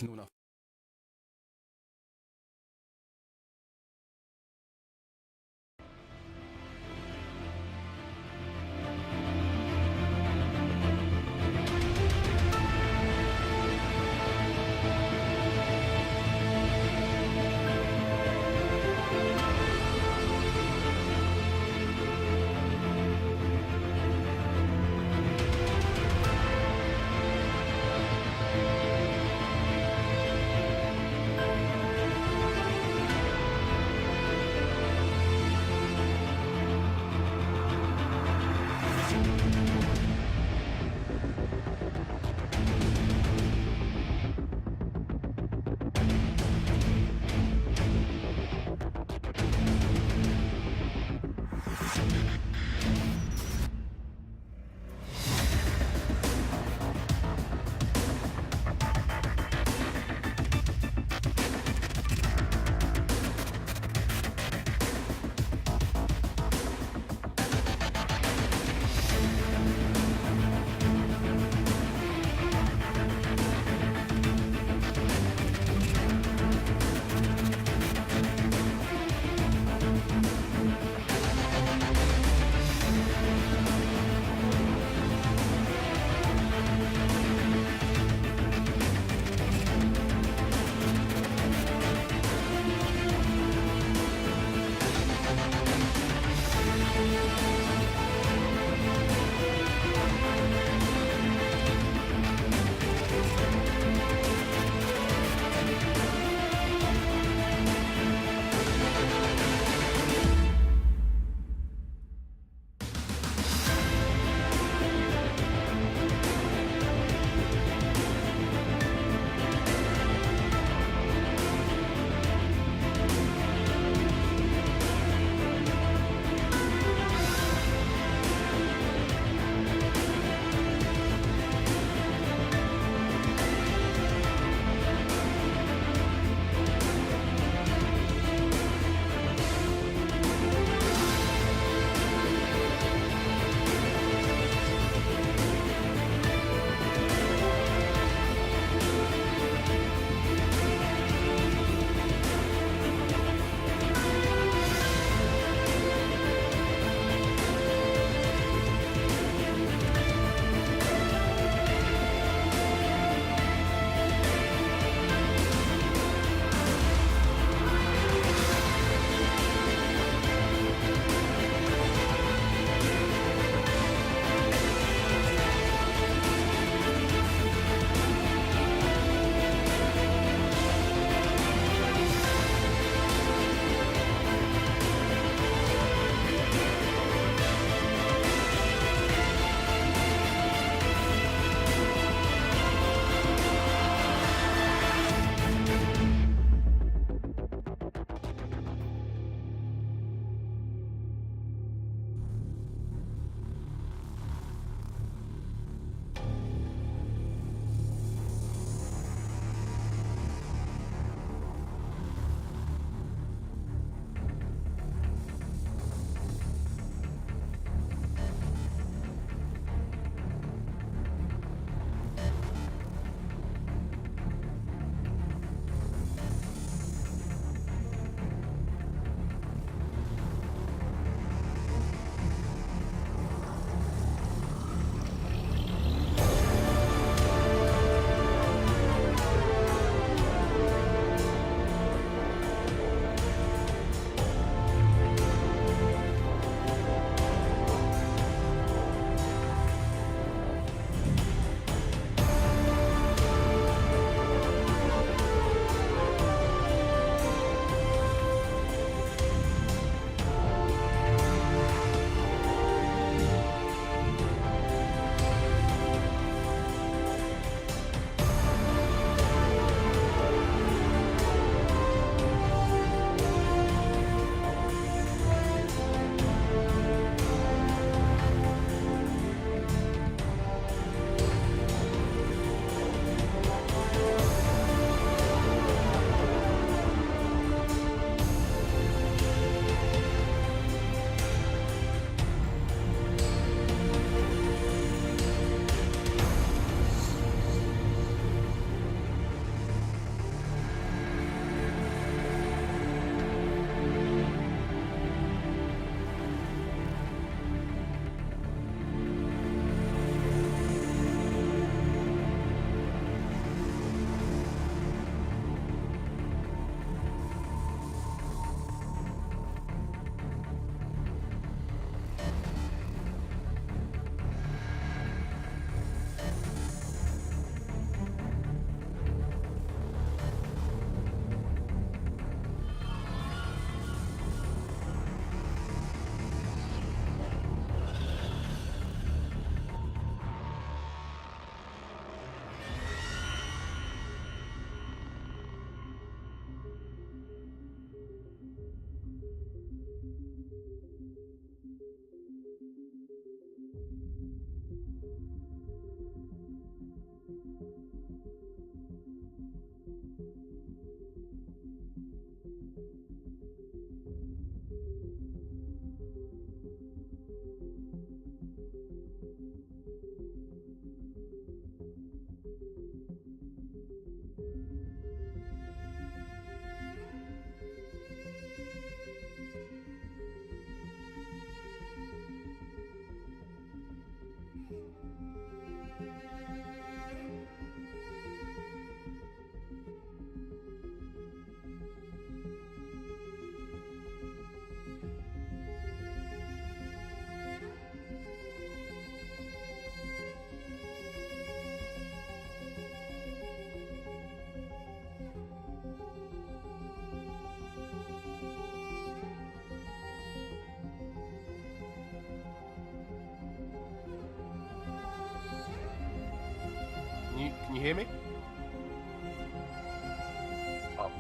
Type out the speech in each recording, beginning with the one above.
ich nur nach you hear me? Oh.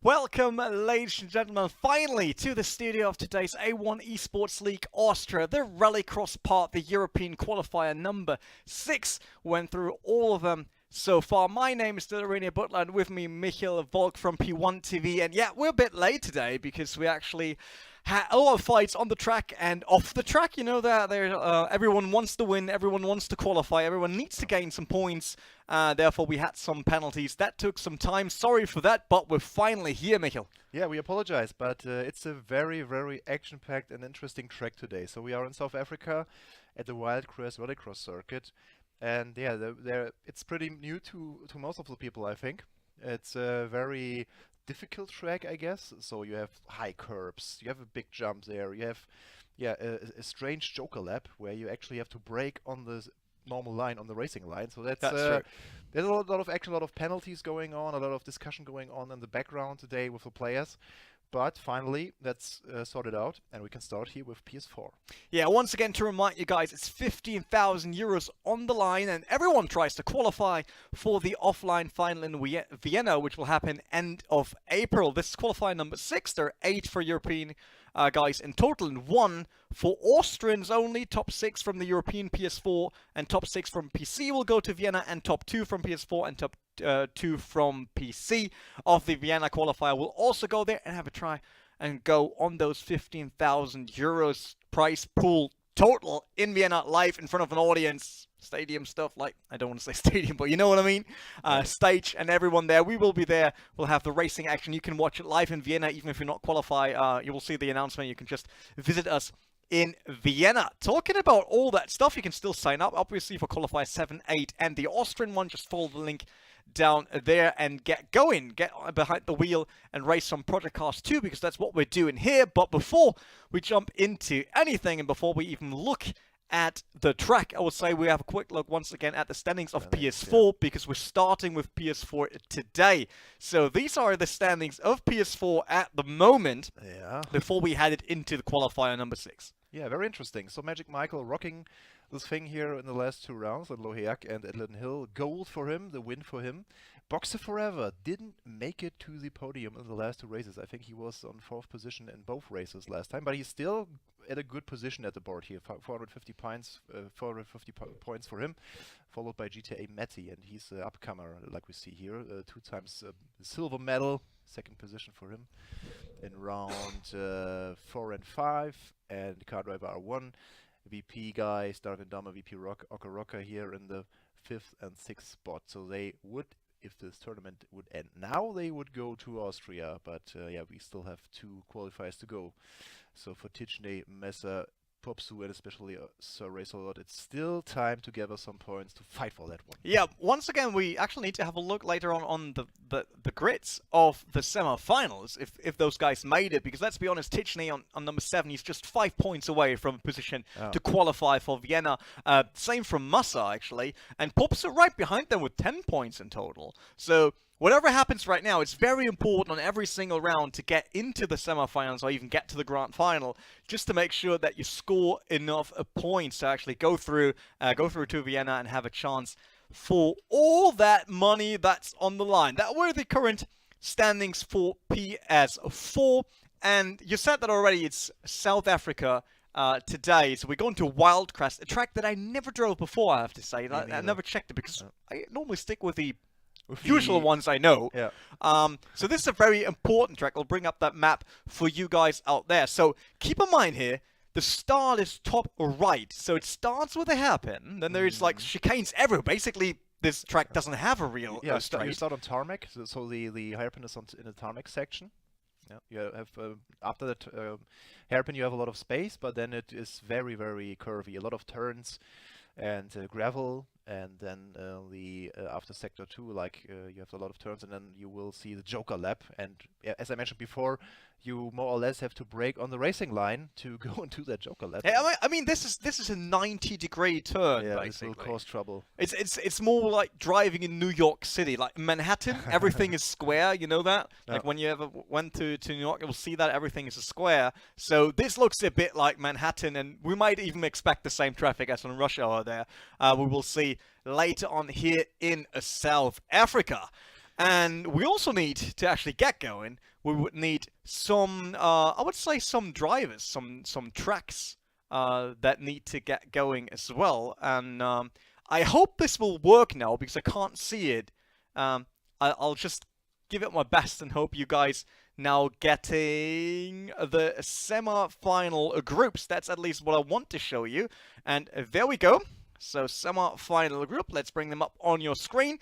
Welcome, ladies and gentlemen, finally to the studio of today's A1 Esports League Austria, the Rallycross part, the European qualifier number 6. Went through all of them so far. My name is Dillarine Butler, and with me, Michael Volk from P1 TV. And yeah, we're a bit late today because we actually had a lot of fights on the track and off the track. You know that everyone wants to win, everyone wants to qualify, everyone needs to gain some points. Therefore, we had some penalties. That took some time. Sorry for that, but we're finally here, Michael. Yeah, we apologize, but it's a very, very action-packed and interesting track today. So we are in South Africa at the Wildcrest Rallycross circuit. And yeah, it's pretty new to most of the people, I think. It's a very difficult track, I guess. So you have high curbs, you have a big jump there, you have a strange joker lap where you actually have to brake on the normal line, on the racing line. So that's true. There's a lot of action, a lot of penalties going on, a lot of discussion going on in the background today with the players. But finally, that's sorted out, and we can start here with PS4. Yeah, once again, to remind you guys, it's 15,000 euros on the line, and everyone tries to qualify for the offline final in Vienna, which will happen end of April. This is qualifier number 6. There are 8 for European guys in total, and 1 for Austrians only. Top 6 from the European PS4 and top 6 from PC will go to Vienna, and top 2 from PS4 and top 2 from PC of the Vienna qualifier will also go there and have a try and go on those 15,000 euros prize pool total in Vienna, live in front of an audience. Stadium stuff, like, I don't want to say stadium, but you know what I mean. Stage and everyone there. We will be there. We'll have the racing action. You can watch it live in Vienna, even if you're not qualified. You will see the announcement. You can just visit us in Vienna. Talking about all that stuff, you can still sign up, obviously, for qualifier 7, 8, and the Austrian one. Just follow the link down there and get going. Get behind the wheel and race some Project Cars 2, because that's what we're doing here. But before we jump into anything, and before we even look at the track, I would say we have a quick look once again at the standings of PS4, because we're starting with PS4 today. So these are the standings of PS4 at the moment, before we headed into the qualifier number 6. Yeah, very interesting. So Magic Michael rocking this thing here in the last 2 rounds at Lohiak and Edlin Hill. Gold for him, the win for him. Boxer Forever didn't make it to the podium in the last 2 races. I think he was on 4th position in both races last time, but he's still at a good position at the board here. 450 points, 450 points for him, followed by GTA Matty, and he's an upcomer, like we see here. 2 times silver medal, 2nd position for him in round 4 and 5, and Car Driver R1. VP guy, Starvin Dama, VP Rocker here in the 5th and 6th spot. So they would, if this tournament would end now, they would go to Austria. But yeah, we still have 2 qualifiers to go. So for Tichne, Messer, Popsu, and especially Sir Racerlot, it's still time to gather some points to fight for that one. Yeah, once again, we actually need to have a look later on the grids of the semi-finals, if those guys made it, because let's be honest, Tichne on number 7, he's just 5 points away from a position to qualify for Vienna. Same from Massa, actually, and Popsu right behind them with 10 points in total. So whatever happens right now, it's very important on every single round to get into the semifinals or even get to the grand final, just to make sure that you score enough points to actually go through to Vienna and have a chance for all that money that's on the line. That were the current standings for PS4, and you said that already. It's South Africa today, so we're going to Wildcrest, a track that I never drove before, I have to say. I never checked it, because I normally stick with the usual ones I know. Yeah. So this is a very important track. I'll bring up that map for you guys out there. So keep in mind here, the start is top right. So it starts with a hairpin. Then there's like chicanes everywhere. Basically, this track doesn't have a real straight. You start on tarmac. So the hairpin is in the tarmac section. Yeah. You have after that hairpin, you have a lot of space, but then it is very, very curvy. A lot of turns and gravel. And then after sector 2, like you have a lot of turns, and then you will see the Joker lap. And as I mentioned before, you more or less have to brake on the racing line to go into that Joker lap. Yeah, I mean, this is a 90-degree turn. Yeah, basically. it will cause trouble. It's more like driving in New York City, like Manhattan. Everything is square. You know that? Like when you ever went to New York, you'll see that everything is a square. So this looks a bit like Manhattan, and we might even expect the same traffic as on rush hour there. We will see later on here in South Africa. And we also need to actually get going we would need some, I would say some drivers, some tracks that need to get going as well. And I hope this will work now because I can't see it. I'll just give it my best and hope you guys now getting the semi-final groups. That's at least what I want to show you. And there we go. So semi-final group. Let's bring them up on your screen.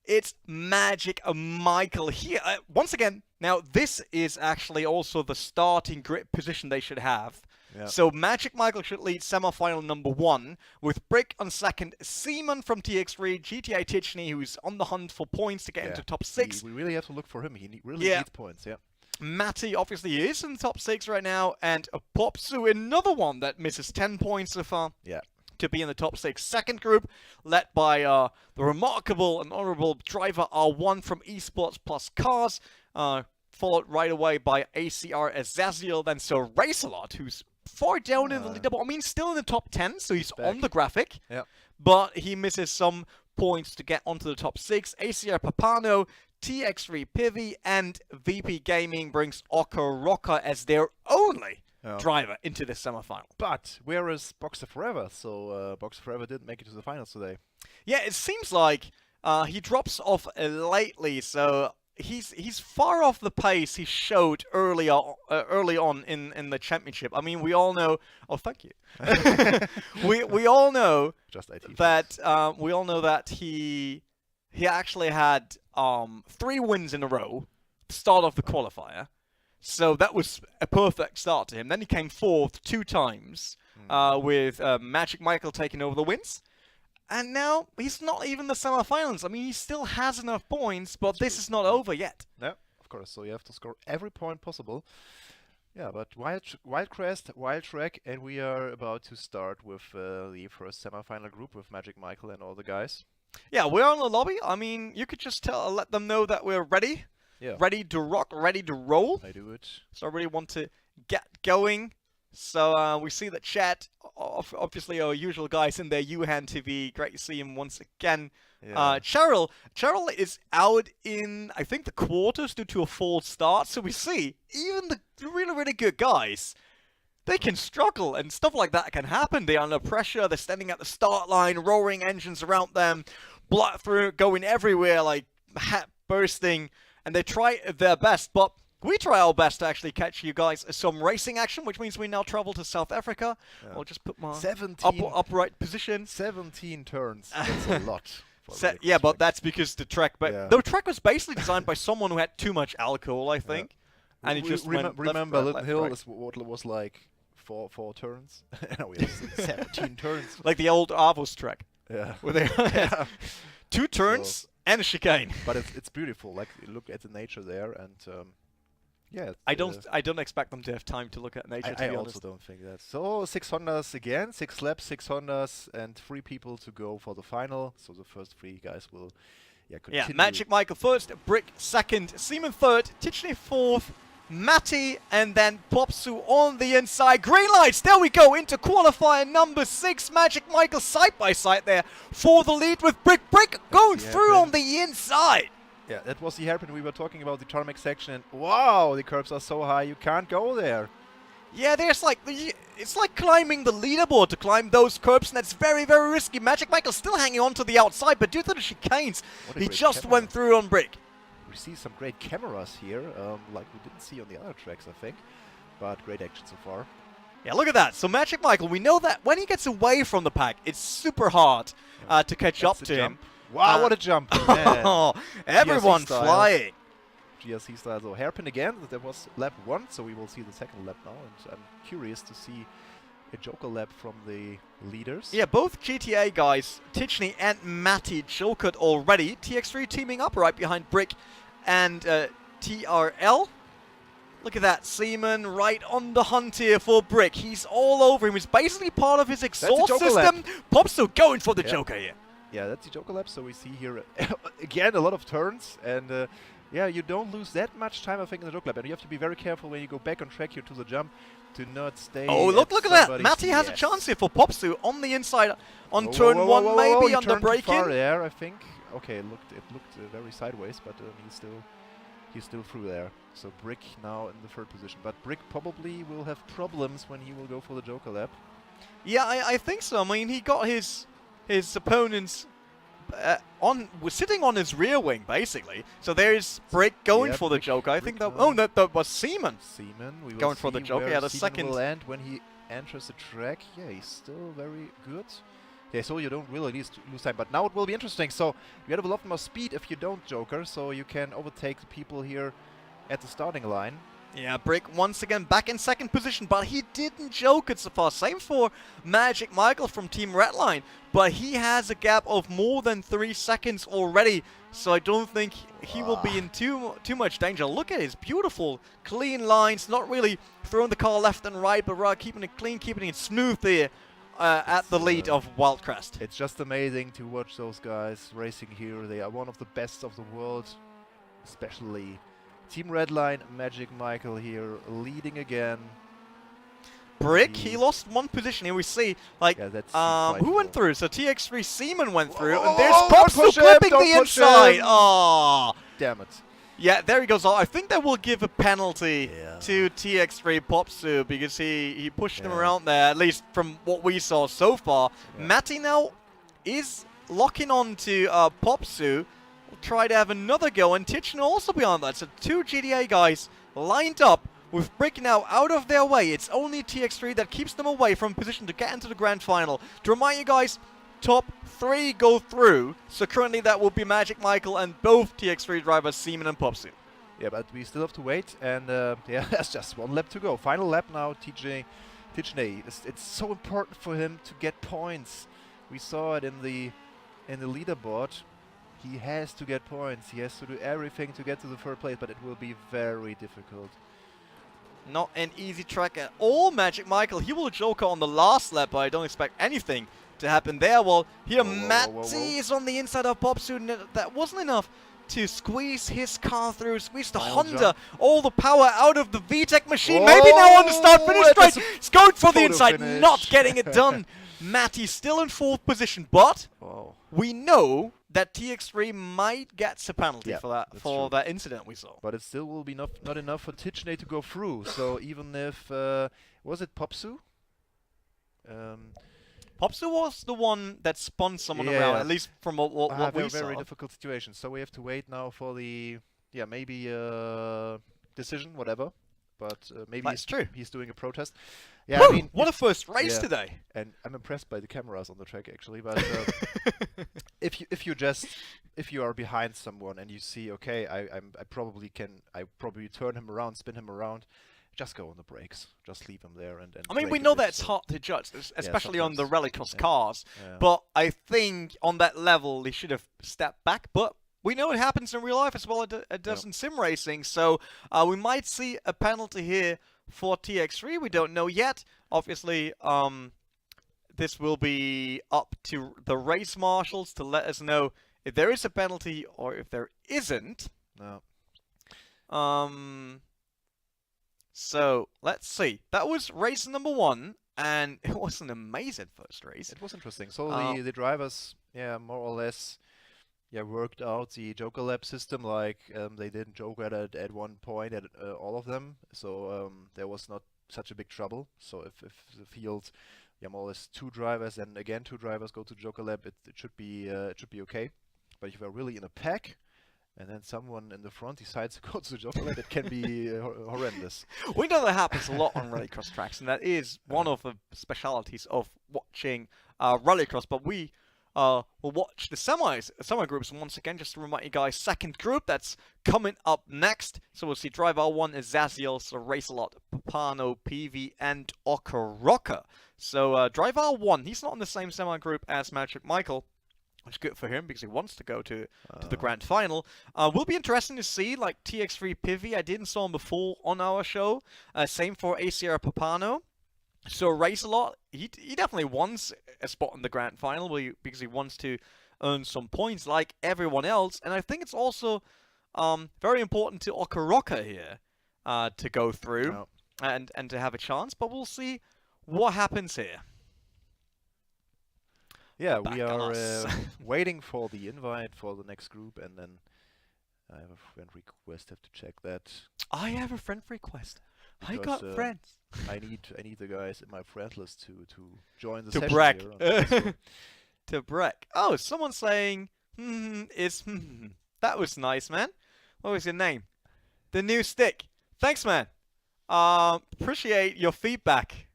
It's Magic Michael here. Once again, now this is actually also the starting grid position they should have. Yeah. So Magic Michael should lead semi-final number 1, with Brick on second, Seaman from TX3, GTA Tichney, who's on the hunt for points to get into top 6. We really have to look for him. He really needs points, yeah. Matty obviously is in the top 6 right now, and Popsu, another one that misses 10 points so far. Yeah. To be in the top 6. Second group, led by the remarkable and honorable driver R1 from eSports plus Cars, followed right away by ACR Azaziel, then Sir Racelot, who's far down in the leaderboard. I mean, still in the top 10, so he's on the graphic. Yeah. But he misses some points to get onto the top 6. ACR Papano, TX3 Pivy, and VP Gaming brings Ocker Rocker as their only driver into the semifinal. But where is Boxer Forever? So Boxer Forever didn't make it to the finals today. Yeah, it seems like he drops off lately, so he's far off the pace he showed early on in the championship. I mean, we all know. Oh, thank you. we all know Just IT that he actually had 3 wins in a row to start off the qualifier. So that was a perfect start to him. Then he came 4th 2 times with Magic Michael taking over the wins. And now he's not even the semi-finals. I mean, he still has enough points, but this is not over yet. No, of course. So you have to score every point possible. Yeah, but Wildcrest, Wild Track, and we are about to start with the first semi-final group with Magic Michael and all the guys. Yeah, we're on the lobby. I mean, you could just let them know that we're ready. Yeah. Ready to rock, ready to roll. I do it. So I really want to get going. So we see that chat, obviously our usual guys in there, Yuhan TV, great to see him once again. Yeah. Cheryl is out in, I think, the quarters due to a false start. So we see, even the really, really good guys, they can struggle and stuff like that can happen. They're under pressure, they're standing at the start line, roaring engines around them, blood through, going everywhere, like hat bursting, and they try their best, but we try our best to actually catch you guys some racing action, which means we now travel to South Africa. Yeah. I'll just put my upright position. 17 turns. That's a lot. Yeah, but that's because the track. But the track was basically designed by someone who had too much alcohol, I think. Yeah. And it just remember Little Hill was like four turns. No, we have 17 turns. Like the old Avos track. Yeah. Where they 2 turns and a chicane. But it's beautiful. Like, look at the nature there, and yeah. I don't expect them to have time to look at nature. I also don't think that. So 6 Hondas again, 6 laps, 6 Hondas, and 3 people to go for the final. So the first 3 guys will continue. Yeah, Magic Michael first, Brick second, Seaman third, Tichney 4th, Matty, and then Popsu on the inside. Green lights, there we go, into qualifier number 6. Magic Michael side by side there for the lead with Brick going through on the inside. Yeah, that was the hairpin. We were talking about the tarmac section, and wow, the curbs are so high, you can't go there. Yeah, it's like climbing the leaderboard to climb those curbs, and that's very, very risky. Magic Michael's still hanging on to the outside, but due to the chicanes, he just went through on Brick. We see some great cameras here, like we didn't see on the other tracks, I think, but great action so far. Yeah, look at that. So Magic Michael, we know that when he gets away from the pack, it's super hard to catch up to him. Wow, what a jump! Man. Everyone flying. GRC style. So hairpin again. That was lap 1, so we will see the second lap now. And I'm curious to see a Joker lap from the leaders. Yeah, both GTA guys, Tichney and Matty, jokered already. TX3 teaming up right behind Brick and TRL. Look at that, Seaman right on the hunt here for Brick. He's all over him. He's basically part of his exhaust system. Popso going for the Joker here. Yeah, that's the Joker lap. So we see here again a lot of turns, and yeah, you don't lose that much time, I think, in the Joker lap. And you have to be very careful when you go back on track here to the jump to not stay. Oh, look at that! Matty has a chance here for Popsu on the inside on turn 1, maybe under braking. Far there, I think. Okay, it looked very sideways, but he still he's still through there. So Brick now in the third position. But Brick probably will have problems when he will go for the Joker lap. Yeah, I think so. I mean, he got his opponents was sitting on his rear wing, basically. So there's Brick going for the Joker. I think that... Oh, that was Seaman. Seaman. We will going for the Joker. Yeah, the second... will end when he enters the track. Yeah, he's still very good. Yeah, so you don't really lose time. But now it will be interesting. So you have a lot more speed if you don't Joker. So you can overtake the people here at the starting line. Yeah, Brick once again back in second position, but he didn't Joker so far. Same for Magic Michael from Team Redline, but he has a gap of more than 3 seconds already, so I don't think he will be in too much danger. Look at his beautiful, clean lines, not really throwing the car left and right, but rather keeping it clean, keeping it smooth there at the lead of Wildcrest. It's just amazing to watch those guys racing here. They are one of the best of the world, especially Team Redline, Magic Michael here leading again. Brick, he lost 1 position here. We see, like, who went through? So TX3 Seaman went through, and there's Popsu clipping the inside. Oh, damn it. Yeah, there he goes. I think they will give a penalty to TX3 Popsu because he pushed him around there, at least from what we saw so far. Matty now is locking on to Popsu. Try to have another go, and Titchen will also be on that. So 2 GDA guys lined up with Brick now out of their way. It's only TX3 that keeps them away from position to get into the grand final. To remind you guys, top 3 go through. So currently that will be Magic Michael and both TX3 drivers, Seaman and Popsu. Yeah, but we still have to wait, and yeah, there's just 1 lap to go. Final lap now, Titchen. It's so important for him to get points. We saw it in the leaderboard. He has to get points. He has to do everything to get to the 3rd place, but it will be very difficult. Not an easy track at all, Magic Michael. He will Joker on the last lap, but I don't expect anything to happen there. Well, here Matty is on the inside of Popsu, and that wasn't enough to squeeze his car through, squeeze the Honda, all the power out of the VTEC machine. Maybe now on the start-finish straight. It's going for the inside, not getting it done. Matty still in 4th position, but we know that TX3 might get a penalty for that incident we saw. But it still will be not enough for Titchen to go through. So even if was it Popsu? Popsu was the one that spun someone around, at least from what we saw. Very difficult situation. So we have to wait now for the maybe decision, whatever. But maybe he's doing a protest. Yeah, Woo! I mean, what a first race today! And I'm impressed by the cameras on the track actually. But if you are behind someone and you see, okay, I probably turn him around, spin him around. Just go on the brakes. Just leave him there and I mean, we know that it's hard to judge, especially on the Rallycross cars. But I think on that level, he should have stepped back. But we know it happens in real life as well. It does in sim racing. So we might see a penalty here for TX3. We don't know yet. Obviously, this will be up to the race marshals to let us know if there is a penalty or if there isn't. No. So let's see. That was race number 1, and it was an amazing first race. It was interesting. So the drivers, more or less, worked out the Joker lap system. Like they didn't Joker at one point at all of them. So there was not such a big trouble. So if the field, more or less 2 drivers and again 2 drivers go to Joker lap, it should be okay. But if you're really in a pack, and then someone in the front decides to go to the Joker lap, it can be horrendous. We know that happens a lot on Rallycross tracks, and that is one of the specialities of watching Rallycross. But we will watch the semi groups once again, just to remind you guys. 2nd group, that's coming up next. So we'll see Driver 1 is Zaziel, so Racelot, Papano, PV, and Okoroka. So Driver 1, he's not in the same semi group as Magic Michael. Which is good for him because he wants to go to the grand final. Will be interesting to see, like TX3 Pivi. I didn't saw him before on our show. Same for ACR Papano. So Racelot, he definitely wants a spot in the grand final because he wants to earn some points like everyone else. And I think it's also very important to Okoroka here to go through and to have a chance. But we'll see what happens here. Yeah, we are waiting for the invite for the next group, and then I have a friend request. Have to check that. I have a friend request. I Because, got friends. I need the guys in my friend list to join the To session brag. here on Discord. To brag. Oh, someone's saying, that was nice, man. What was your name? The new stick. Thanks, man. Appreciate your feedback.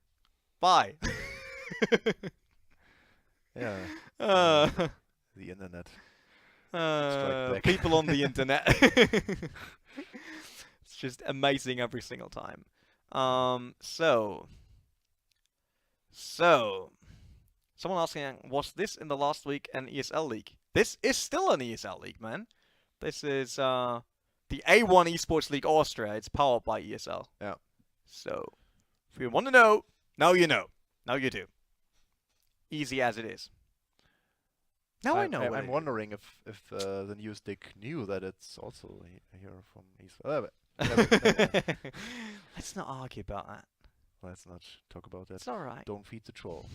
Bye. Yeah. Uh, The internet. Strike back. people on the internet. It's just amazing every single time. So someone asking, was this in the last week an ESL league? This is still an ESL league, man. This is the A1 Esports League Austria. It's powered by ESL. Yeah. So if you want to know, now you know. Now you do. Easy as it is. Now I know. I'm wondering if the new stick knew that it's also here from ESL. Let's not argue about that. Let's not talk about that. It's alright. Don't feed the troll.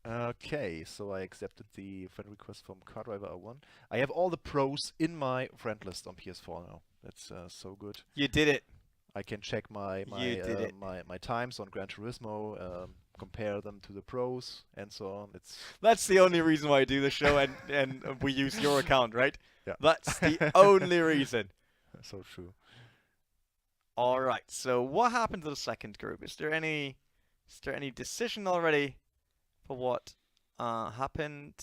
Okay, so I accepted the friend request from CarDriver01. I have all the pros in my friend list on PS4 now. That's so good. You did it. I can check my times on Gran Turismo, compare them to the pros, and so on. That's the only reason why I do the show, and we use your account, right? Yeah. That's the only reason. So true. All right. So what happened to the second group? Is there any decision already for what happened?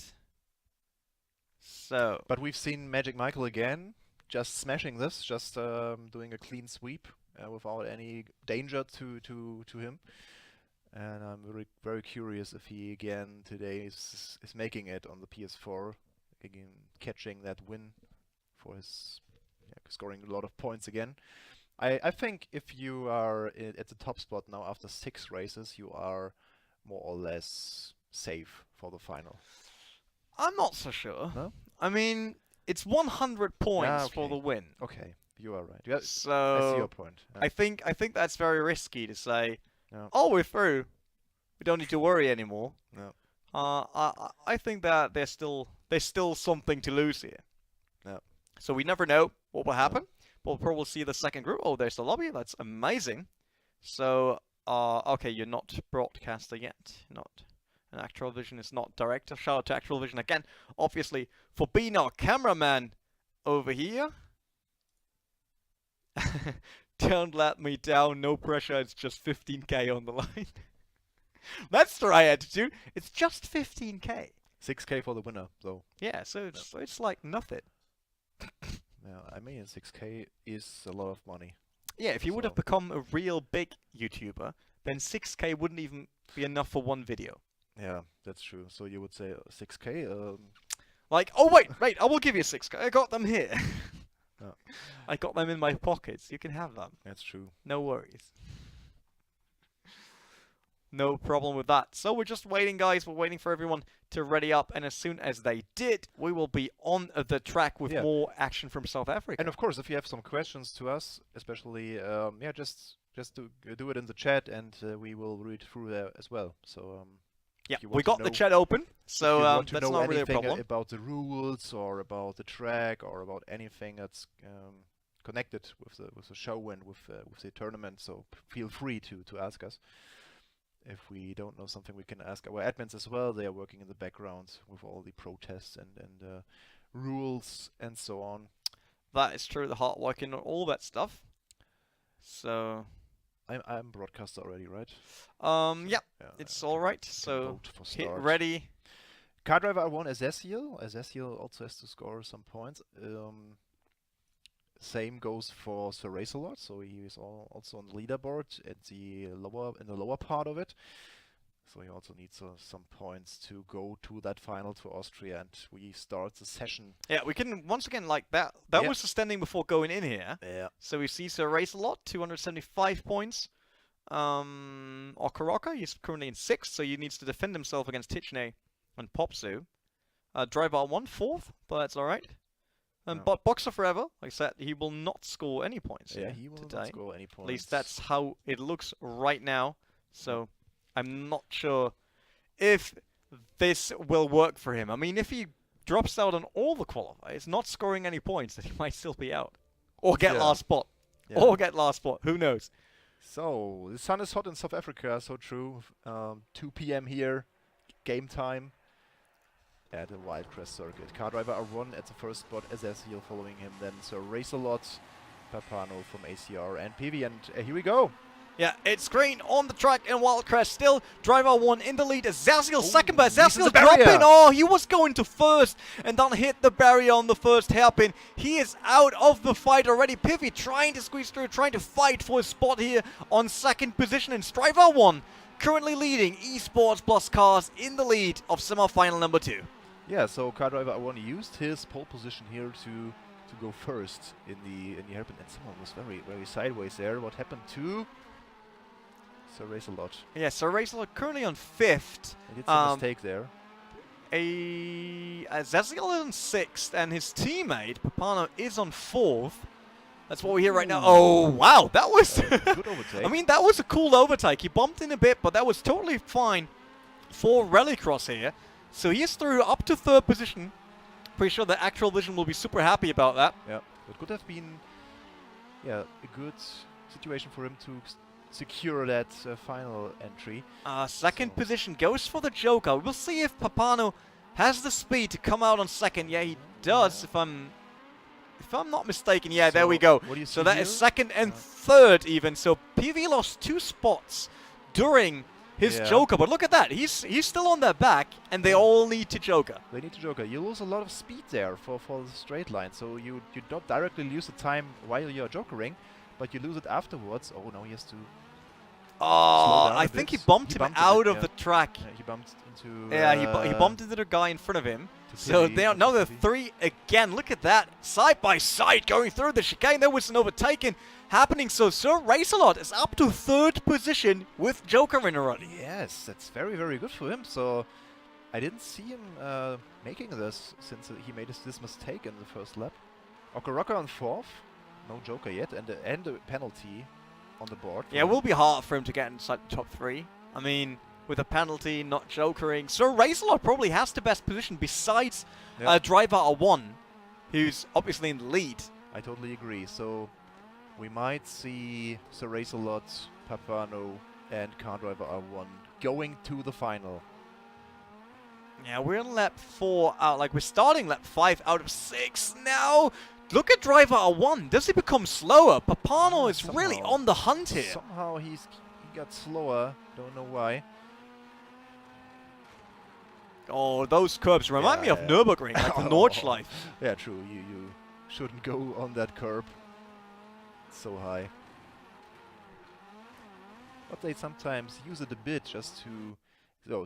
So. But we've seen Magic Michael again, just smashing this, just doing a clean sweep without any danger to him. And I'm very curious if he again today is making it on the PS4, again catching that win for his scoring a lot of points again. I think if you are at the top spot now after 6 races, you are more or less safe for the final. I'm not so sure. No? I mean, it's 100 points for the win. Okay, you are right. Yeah, So I see your point. Yeah. I think that's very risky to say. Yeah. Oh, we're through. We don't need to worry anymore. No. I think that there's still something to lose here. Yeah. So we never know what will happen. We'll probably see the second group. Oh, there's the lobby. That's amazing. So, okay, you're not broadcaster yet. Not. And Actual Vision is not director. Shout out to Actual Vision again, obviously, for being our cameraman over here. Don't let me down. No pressure. It's just 15k on the line. That's the right attitude. It's just 15k. 6k for the winner, though. Yeah, so it's like nothing. Yeah, I mean 6k is a lot of money. Yeah, if you would have become a real big YouTuber, then 6k wouldn't even be enough for one video. Yeah, that's true. So you would say 6k? Like, oh wait, I will give you 6k. I got them here. Yeah. I got them in my pockets. You can have them. That's true. No worries. No problem with that. So we're just waiting, guys. We're waiting for everyone to ready up, and as soon as they did, we will be on the track with more action from South Africa. And of course, if you have some questions to us, especially, just do it in the chat, and we will read through there as well. So yeah, we got the chat open, so that's not really a problem. About the rules or about the track or about anything that's connected with the show and with the tournament, so feel free to ask us. If we don't know something, we can ask our admins as well. They are working in the background with all the protests and rules and so on. That is true. The hard working on all that stuff. So I'm broadcaster already, right? Yeah, it's all right. So hit ready. CarDriver01 Ezekiel. Ezekiel also has to score some points. Same goes for Sir Racelot, so he is also on the leaderboard in the lower part of it. So he also needs some points to go to that final to Austria, and we start the session. Yeah, we can once again like that. That was the standing before going in here. Yeah. So we see Sir Racelot, 275 points. Okoroka, he's currently in 6th, so he needs to defend himself against Tichney and Popsu. Driver 1, 4th, but that's all right. But Boxer Forever, like I said, he will not score any points. Yeah, he will not score any points. At least that's how it looks right now. So I'm not sure if this will work for him. I mean, if he drops out on all the qualifiers, not scoring any points, then he might still be out. Or get last spot. Yeah. Or get last spot. Who knows? So, the sun is hot in South Africa, so true. 2 p.m. here, game time at the Wildcrest circuit. Car driver R1 at the first spot, Azaziel following him, then Sir Race-A-Lot, Papano from ACR, and PV, and here we go. Yeah, it's green on the track in Wildcrest. Still, driver 1 in the lead. Azaziel second, but Azaziel dropping. Oh, he was going to first and then hit the barrier on the first hairpin. He is out of the fight already. Pivi trying to squeeze through, trying to fight for a spot here on second position. And driver 1 currently leading eSports plus cars in the lead of semi-final number 2. Yeah, so car driver R1 used his pole position here to go first in the hairpin, and someone was very sideways there. What happened to Sir Race-A-Lot? Yeah, Sir Race-A-Lot currently on 5th. He did some mistake there. Azaziel is on 6th, and his teammate, Papano, is on 4th. That's what we hear right now. Oh, wow, that was... good overtake. I mean, that was a cool overtake. He bumped in a bit, but that was totally fine for Rallycross here. So he is through up to 3rd position. Pretty sure the Actual Vision will be super happy about that. Yeah, it could have been a good situation for him to secure that final entry. Second position goes for the Joker. We'll see if Papano has the speed to come out on second. Yeah, he does, if I'm not mistaken. Yeah, so there we go. So that is second and third even. So PV lost 2 spots during his Joker, but look at that. He's still on their back, and they all need to Joker. They need to Joker. You lose a lot of speed there for the straight line, so you don't directly lose the time while you're Jokering, but you lose it afterwards. Oh, now he has to slow down I think he bumped him out of the track. Yeah, he bumped into... he bumped into the guy in front of him. So now they're 3 again. Look at that. Side by side going through the chicane. There was an overtaking happening. So Sir Race-A-Lot is up to 3rd position with Joker in already. Yes, that's very good for him. So I didn't see him making this since he made this mistake in the first lap. Okoroka on 4th. No Joker yet. And a penalty on the board. Yeah, it will be hard for him to get inside the top 3. I mean, with a penalty, not Jokering. Sir Race-A-Lot probably has the best position besides driver R1, who's obviously in the lead. I totally agree. So we might see Sir Race-A-Lot, Papano, and car driver R1 going to the final. Yeah, we're in lap 4 out. Like, we're starting lap 5 out of 6 now. Look at driver R1. Does he become slower? Papano is really on the hunt here. Somehow he got slower. Don't know why. Oh, those curbs remind me of Nürburgring, like the Nordschleife. Yeah, true. You shouldn't go on that curb. It's so high. But they sometimes use it a bit just to...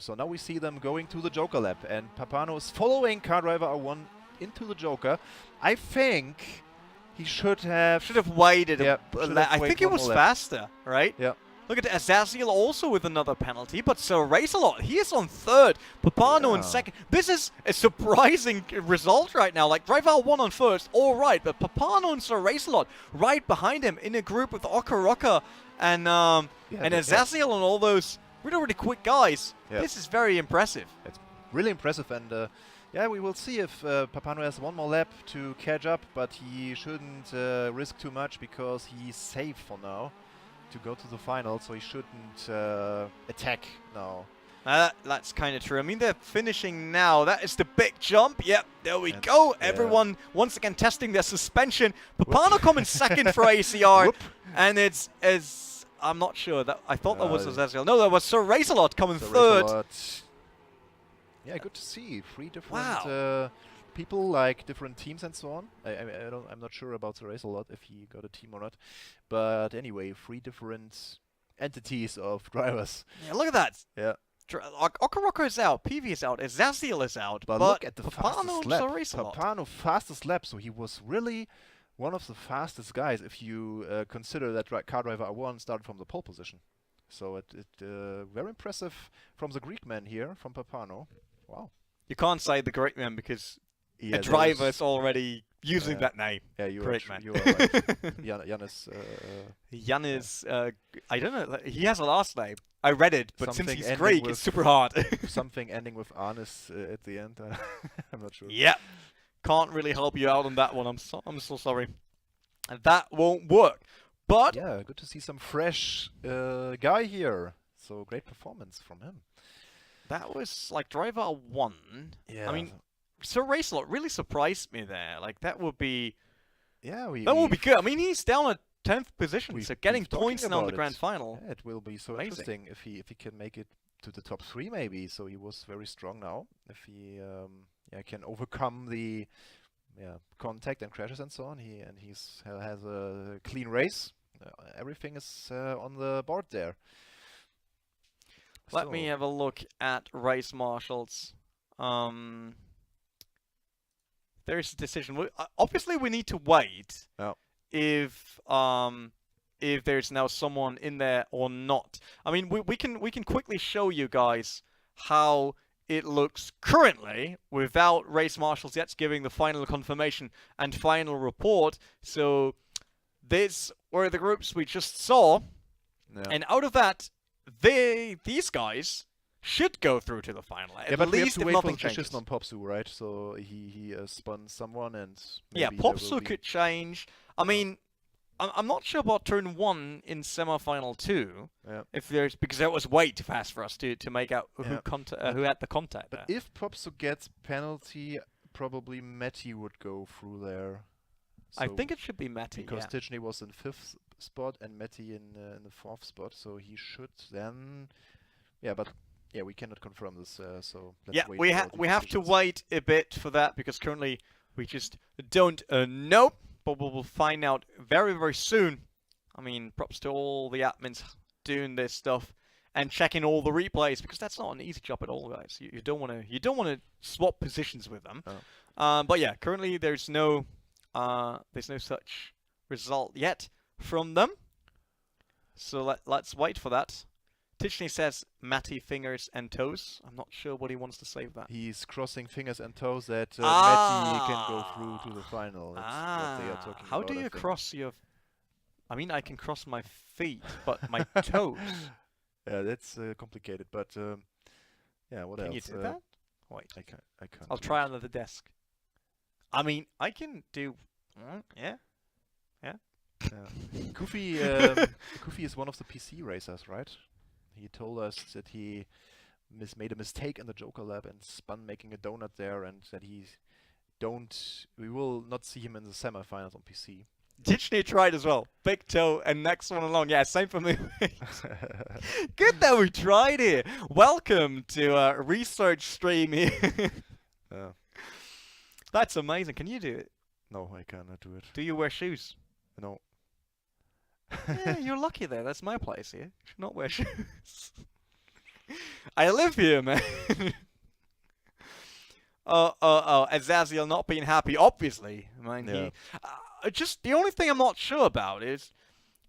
So now we see them going to the Joker lap, and Papano is following car driver R1 into the Joker. I think he should have waited. I think he was faster, right? Yeah. Look at Azaziel also with another penalty, but Sir Race-A-Lot, he is on 3rd. Papano in 2nd. This is a surprising result right now. Like, driver 1 on 1st, all right, but Papano and Sir Race-A-Lot right behind him in a group with Okoroka and Azaziel and all those really quick guys. Yeah. This is very impressive. It's really impressive, and yeah, we will see if Papano has one more lap to catch up, but he shouldn't risk too much because he's safe for now to go to the final, so he shouldn't attack now. That's kind of true. I mean, they're finishing now. That is the big jump. Yep, there we go. Everyone once again testing their suspension. Papano coming 2nd for ACR, and it's I'm not sure. I thought that was Azaziel. No, that was Sir Race-A-Lot coming 3rd. Yeah, good to see. 3 different people, like different teams and so on. I'm not sure about Sir Race-A-Lot if he got a team or not. But anyway, 3 different entities of drivers. Yeah, look at that. Yeah. Okoroka is out, PV is out, Azaziel is out, but look at the Papano fastest lap. Race-A-Lot. Papano fastest lap, so he was really one of the fastest guys if you consider that car driver R1 started from the pole position. So it very impressive from the Greek man here, from Papano. Wow. You can't say the great man because a driver is already using that name. Yeah, you Correct, are man. you are right. Giannis. Giannis, I don't know. He has a last name. I read it, but since Something he's ending Greek, with it's super hard. something ending with Anis at the end. I'm not sure. Yeah, can't really help you out on that one. I'm so sorry. That won't work. But Yeah, good to see some fresh guy here. So great performance from him. that was like driver 1. Yeah. I mean, Sir Racelot really surprised me there. Like that would be Yeah, that would be good. I mean, he's down at 10th position, so getting we've talking points now in the about grand it. final. Yeah, it will be so Amazing. interesting if he can make it to the top 3 maybe. So he was very strong now. If he can overcome the contact and crashes and so on. He's has a clean race. Everything is on the board there. Let me have a look at race marshals. There's a decision. Obviously, we need to wait if there's now someone in there or not. I mean, we can quickly show you guys how it looks currently without race marshals yet giving the final confirmation and final report. So these were the groups we just saw, and out of that, these guys should go through to the final. At but least we have to if wait for nothing the changes. decision on Popsu, right? So he spun someone and maybe Popsu could change. I mean, I'm not sure about turn 1 in semi-final 2. If there's because that was way too fast for us to make out who had the contact. But if Popsu gets penalty, probably Matty would go through there. So I think it should be Matty because Tijani was in 5th spot and Matty in the 4th spot, so he should then. But we cannot confirm this. So let's wait we have to wait a bit for that because currently we just don't know. But we'll find out very, very soon. I mean, props to all the admins doing this stuff and checking all the replays because that's not an easy job at all, guys. You don't want to swap positions with them. But yeah, currently there's no such result yet from them. So let's wait for that. Tijani says Matty fingers and toes. I'm not sure what he wants to say with that. He's crossing fingers and toes that Matty can go through to the final. That's what they are talking How about, do you cross your... I mean, I can cross my feet, but my toes... Yeah, that's complicated, but what else? Can you do that? Wait. I can't. I'll try under the desk. I mean, I can do... Yeah. Kofi is one of the PC racers, right? He told us that he made a mistake in the Joker lab and spun making a donut there, and that we will not see him in the semifinals on PC. Tijani tried as well. Big toe and next one along. Yeah, same for me. Good that we tried here. Welcome to a research stream here. That's amazing. Can you do it? No, I cannot do it. Do you wear shoes? No. Yeah, you're lucky there. That's my place here. You should not wear shoes. I live here, man. Azazel not being happy, obviously. I mean, just the only thing I'm not sure about is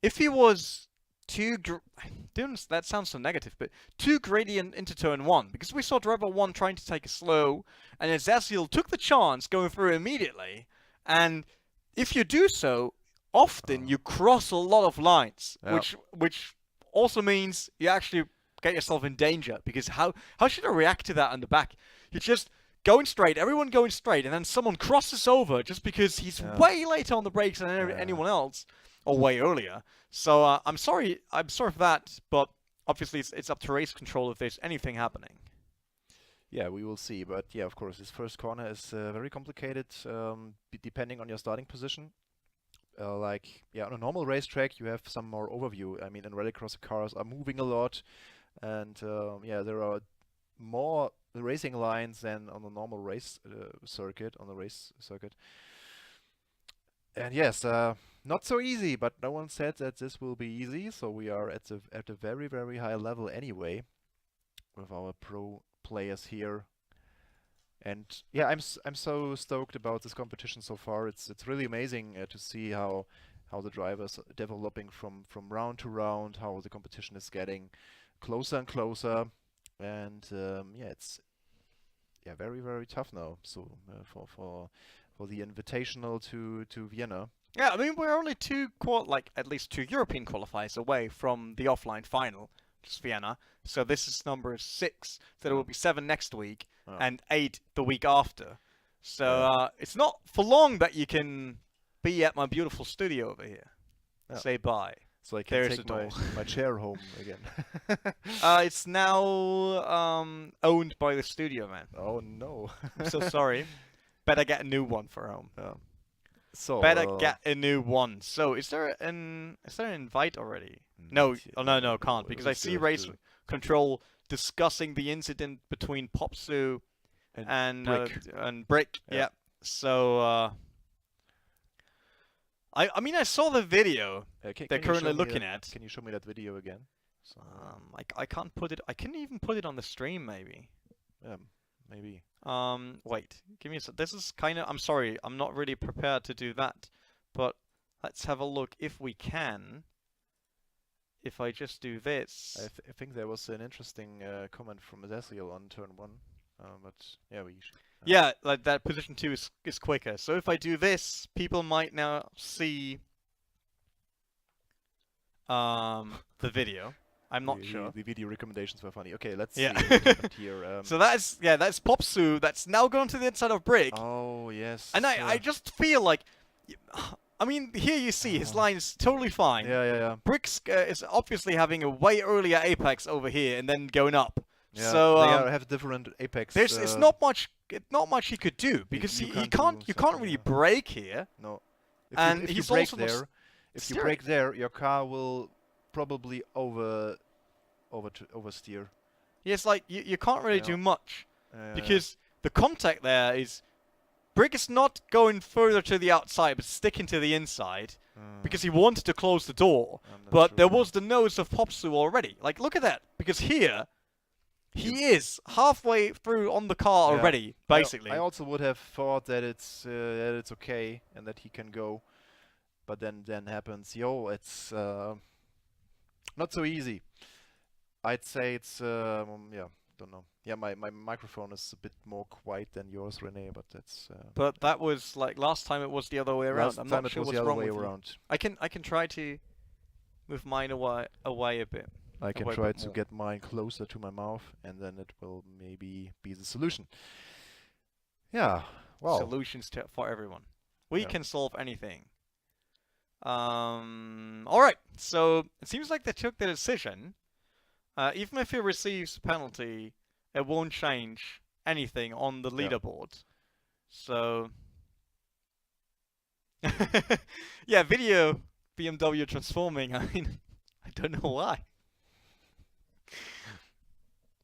if he was that sounds so negative, but too gradient into turn 1, because we saw driver 1 trying to take it slow, and Azazel took the chance going through immediately, and if you do so, often you cross a lot of lines, which also means you actually get yourself in danger, because how should I react to that on the back? You're just going straight, everyone going straight, and then someone crosses over just because he's way later on the brakes than anyone else, or way earlier. So I'm sorry for that, but obviously it's up to race control if there's anything happening. Yeah, we will see, but yeah, of course, this first corner is very complicated, depending on your starting position. On a normal racetrack, you have some more overview. I mean, in Rallycross, cars are moving a lot, and there are more racing lines than on the normal race circuit, And yes, not so easy, but no one said that this will be easy, so we are at a very, very high level anyway with our pro players here. And yeah, I'm so stoked about this competition so far. It's really amazing to see how the drivers are developing from round to round, how the competition is getting closer and closer, and it's very, very tough now. So invitational to Vienna. Yeah, I mean we're only at least two European qualifiers away from the offline final, which is Vienna. So this is number 6. So there will be 7 next week and 8 the week after. So it's not for long that you can be at my beautiful studio over here. Yeah. Say bye. So I can There's take the door. my chair home again. It's now owned by the studio, man. Oh no. I'm so sorry. Better get a new one for home. So Better get a new one. So is there an invite already? No. Oh no, can't, because I see Race Control discussing the incident between Popsu and Brick. Yeah. So I mean I saw the video they're currently looking at. Can you show me that video again? So, I can't put it. I can even put it on the stream maybe. Maybe. Wait. Give me a sec. This is kind of. I'm sorry. I'm not really prepared to do that. But let's have a look if we can. If I just do this. I think there was an interesting comment from Ezekiel on turn 1. But yeah, we should. Yeah, like that position 2 is quicker. So if I do this, people might now see the video. I'm not sure. The video recommendations were funny. Okay, let's see what here. So that's Popsu. That's now going to the inside of Brick. Oh yes. And I just feel like, I mean, here you see his line is totally fine. Yeah. Brick's is obviously having a way earlier apex over here and then going up. Yeah, so they have different apex. There's it's not much he could do because you can't really brake here. No. If you brake there, your car will probably oversteer. Yes, like you can't really do much because the contact there is Brick is not going further to the outside but sticking to the inside because he wanted to close the door. But there was the nose of Popsu already. Like look at that, because here he is halfway through on the car already, basically. I also would have thought that it's okay and that he can go, but then happens, it's not so easy. I'd say it's don't know. Yeah, my microphone is a bit more quiet than yours, Rene, but that's. But that was like last time. It was the other way around. I'm not sure what's wrong with you. I can try to move mine away a bit. I can try to get mine closer to my mouth, and then it will maybe be the solution. Yeah. Wow. Solutions for everyone. We can solve anything. All right. So it seems like they took the decision. Even if he receives a penalty, it won't change anything on the leaderboard. So yeah, video BMW transforming. I mean, I don't know why.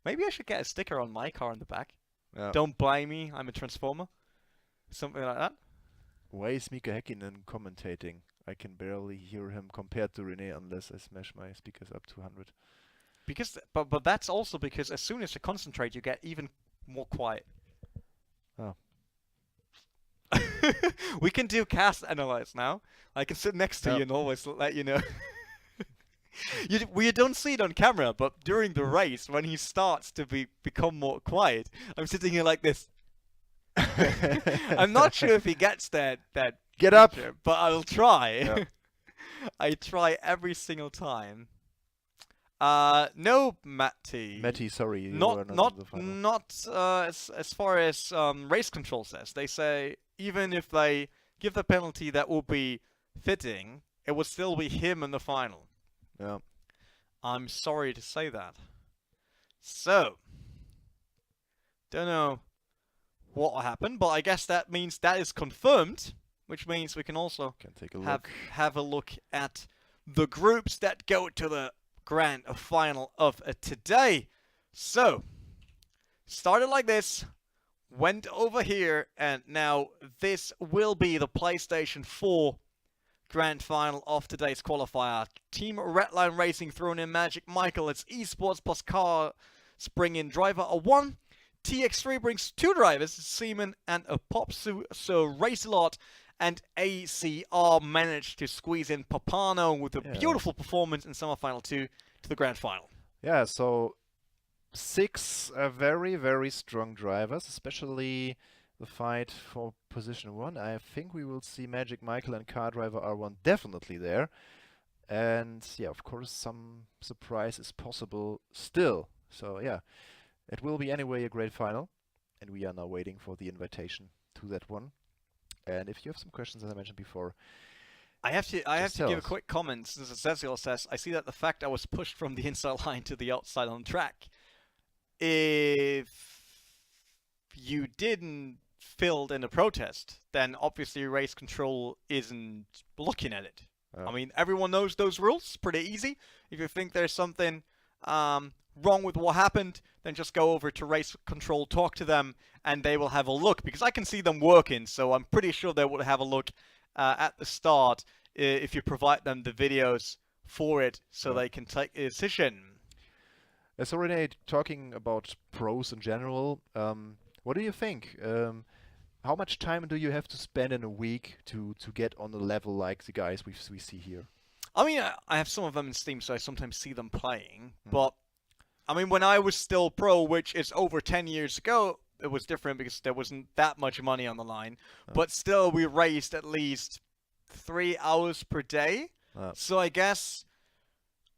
Maybe I should get a sticker on my car in the back. Don't blame me, I'm a transformer. Something like that. Why is Mika Häkkinen commentating? I can barely hear him compared to Rene unless I smash my speakers up to 100. Because, but that's also because as soon as you concentrate, you get even more quiet. Oh. We can do cast analyze now. I can sit next to you and always let you know. We don't see it on camera, but during the race, when he starts to become more quiet, I'm sitting here like this. I'm not sure if he gets that Get up, but I'll try. I try every single time. No, Matty, sorry, not as far as race control says. They say even if they give the penalty that will be fitting, it will still be him in the final. Yeah. I'm sorry to say that. So, don't know what will happen, but I guess that means that is confirmed, which means we can also take a look. have a look at the groups that go to the grand final of today. So, started like this, went over here, and now this will be the PlayStation 4 grand final of today's qualifier. Team Redline Racing thrown in Magic Michael. It's eSports plus car bring in driver a 1. TX3 brings 2 drivers, Seaman and a Popsu, so Race a Lot. And ACR managed to squeeze in Papano with a beautiful performance in semifinal 2 to the grand final. Yeah, so 6 very, very strong drivers, especially the fight for position 1. I think we will see Magic Michael and Car Driver R1 definitely there. And yeah, of course, some surprise is possible still. So yeah, it will be anyway a great final. And we are now waiting for the invitation to that one. And if you have some questions, as I mentioned before, I have to give a us. quick comment, since Ezekiel says, I see that the fact I was pushed from the inside line to the outside on the track. If you didn't filled in a protest, then obviously race control isn't looking at it. I mean, everyone knows those rules, pretty easy. If you think there's something wrong with what happened, then just go over to race control, talk to them, and they will have a look, because I can see them working, so I'm pretty sure they will have a look at the start if you provide them the videos for it, so they can take a decision. So Rene, talking about pros in general, what do you think? How much time do you have to spend in a week to get on a level like the guys we see here? I mean, I have some of them in Steam, so I sometimes see them playing, but I mean, when I was still pro, which is over 10 years ago, it was different because there wasn't that much money on the line. But still, we raced at least 3 hours per day. So I guess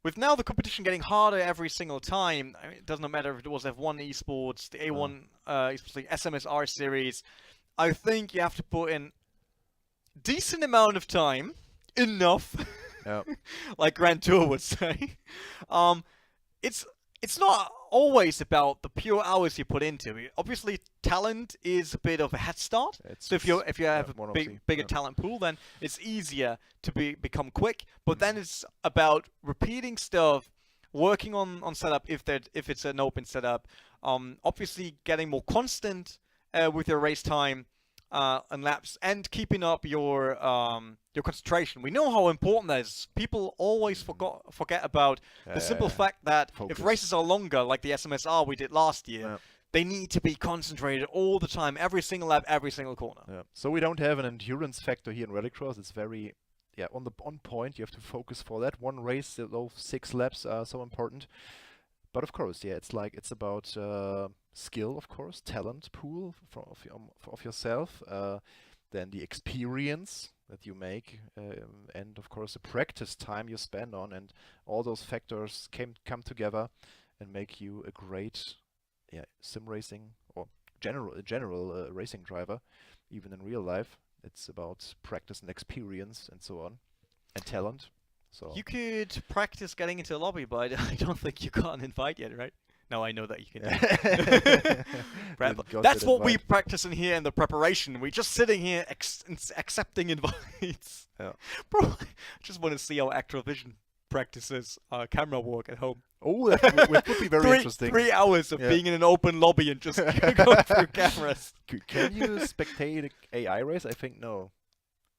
with now the competition getting harder every single time, I mean, it doesn't matter if it was F1 eSports, the A1 eSports League, SMSR series, I think you have to put in decent amount of time, enough, like Grand Tour would say. It's not always about the pure hours you put into it. Obviously, talent is a bit of a head start. So if you have a bigger talent pool, then it's easier to become quick. But then it's about repeating stuff, working on setup if it's an open setup. Obviously, getting more constant with your race time and laps, and keeping up your concentration. We know how important that is. People always forget about the simple fact that if races are longer, like the SMSR we did last year, they need to be concentrated all the time, every single lap, every single corner. So we don't have an endurance factor here in Rallycross. It's very on point. You have to focus for that. One race, those 6 laps are so important. But of course, it's about skill, of course, talent pool of yourself, then the experience that you make, and of course the practice time you spend on, and all those factors come together and make you a great sim racing or general racing driver, even in real life. It's about practice and experience and so on, and talent. So you could practice getting into a lobby, but I don't think you got an invite yet, right? No, I know that you can do. That's what we practice in here in the preparation. We're just sitting here accepting invites. Bro, I just want to see how Activision practices camera work at home. Oh, that would be very interesting. 3 hours of being in an open lobby and just going through cameras. Can you spectate AI race? I think no.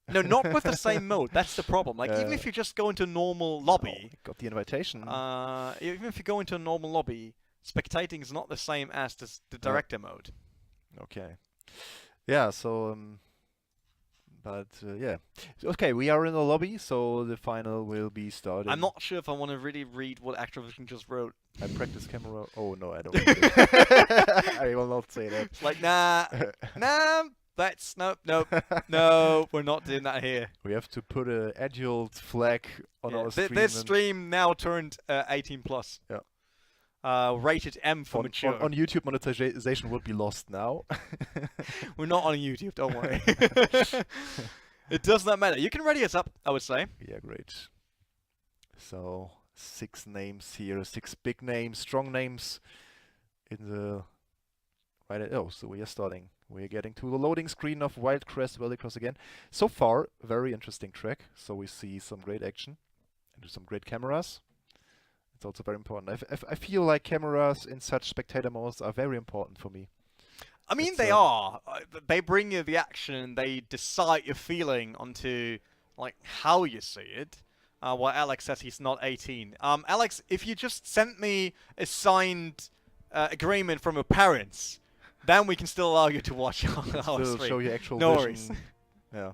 No, not with the same mode. That's the problem. Like, even if you just go into a normal lobby... got the invitation. Even if you go into a normal lobby, spectating is not the same as the director mode. Okay. Yeah, so... Okay, we are in the lobby, so the final will be started. I'm not sure if I want to really read what Activision just wrote. I practice camera... Oh, no, I don't want to. I will not say that. It's like, nah. No, we're not doing that here. We have to put an adult flag on our stream. This stream now turned 18 plus. Rated M for mature. On YouTube, monetization would be lost now. We're not on YouTube, don't worry. It does not matter. You can ready us up, I would say. Yeah, great. So 6 names here, 6 big names, strong names in the so we are starting. We're getting to the loading screen of Wildcrest Rallycross again. So far, very interesting track. So we see some great action and some great cameras. It's also very important. I feel like cameras in such spectator modes are very important for me. I mean, they are. They bring you the action. They decide your feeling onto like how you see it. While Alex says he's not 18. Alex, if you just sent me a signed agreement from your parents, then we can still allow you to watch our stream. Show your actual no vision. worries. Yeah.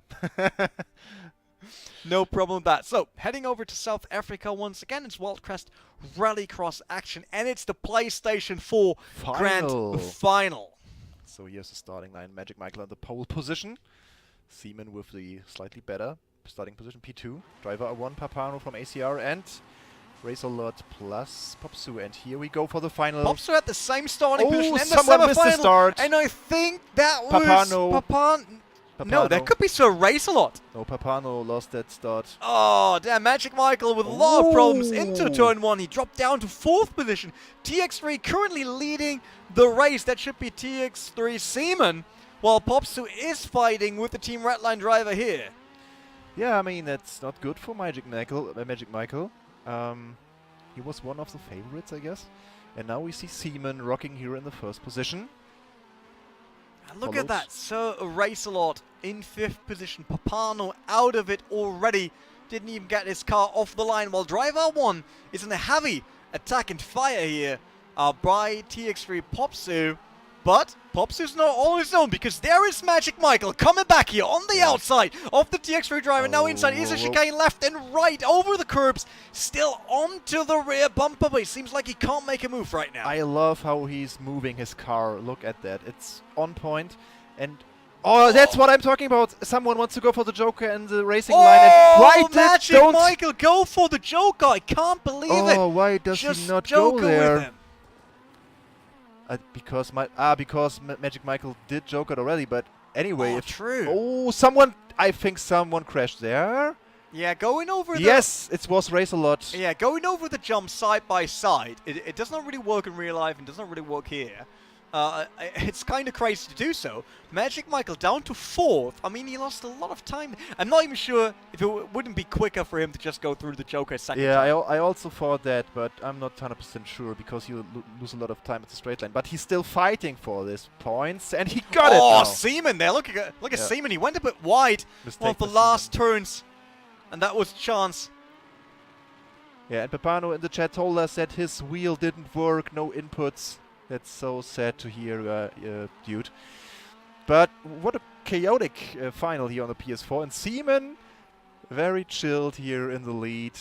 No problem with that. So, heading over to South Africa once again, it's Wildcrest Rallycross action, and it's the PlayStation 4 Grand Final. So here's the starting line. Magic Michael on the pole position. Seaman with the slightly better starting position, P2. Driver R1, Papano from ACR, and Razorlord plus Popsu. And here we go for the final. Popsu at the same starting position in the someone missed the semi-final, start. and I think that was Papano. No, that could be Sir Race-A-Lot. No, Papano lost that start. Oh, damn, Magic Michael with a lot of problems into turn 1. He dropped down to 4th position. TX3 currently leading the race. That should be TX3 Seaman, while Popsu is fighting with the Team Redline driver here. Yeah, I mean, that's not good for Magic Michael. He was one of the favorites, I guess. And now we see Seaman rocking here in the first position. And look at that, Sir Race-A-Lot in 5th position. Papano out of it already. Didn't even get his car off the line, while driver 1 is in a heavy attack and fire here by TX3 Popsu. But Popsu's not on his own, because there is Magic Michael coming back here on the outside of the TX3 driver. Now inside is a chicane left and right over the curbs. Still onto the rear bumper, but it seems like he can't make a move right now. I love how he's moving his car. Look at that. It's on point. And that's what I'm talking about. Someone wants to go for the Joker and the racing line. And why Magic Michael go for the Joker? I can't believe it. Oh, why does he not go there? Because Magic Michael did Joker already, but anyway. True. I think someone crashed there. Yeah, going over the... Yes, it was Race-A-Lot. Yeah, going over the jump side by side. It does not really work in real life and does not really work here. It's kind of crazy to do so. Magic Michael down to 4th. I mean, he lost a lot of time. I'm not even sure if it wouldn't be quicker for him to just go through the Joker second time. I also thought that, but I'm not 100% sure because you lose a lot of time at the straight line. But he's still fighting for these points, and he got it now. Oh, Seaman there. Look at Seaman. He went a bit wide on the last turns, and that was chance. Yeah, and Papano in the chat told us that his wheel didn't work, no inputs. That's so sad to hear, dude. But what a chaotic final here on the PS4. And Seaman, very chilled here in the lead.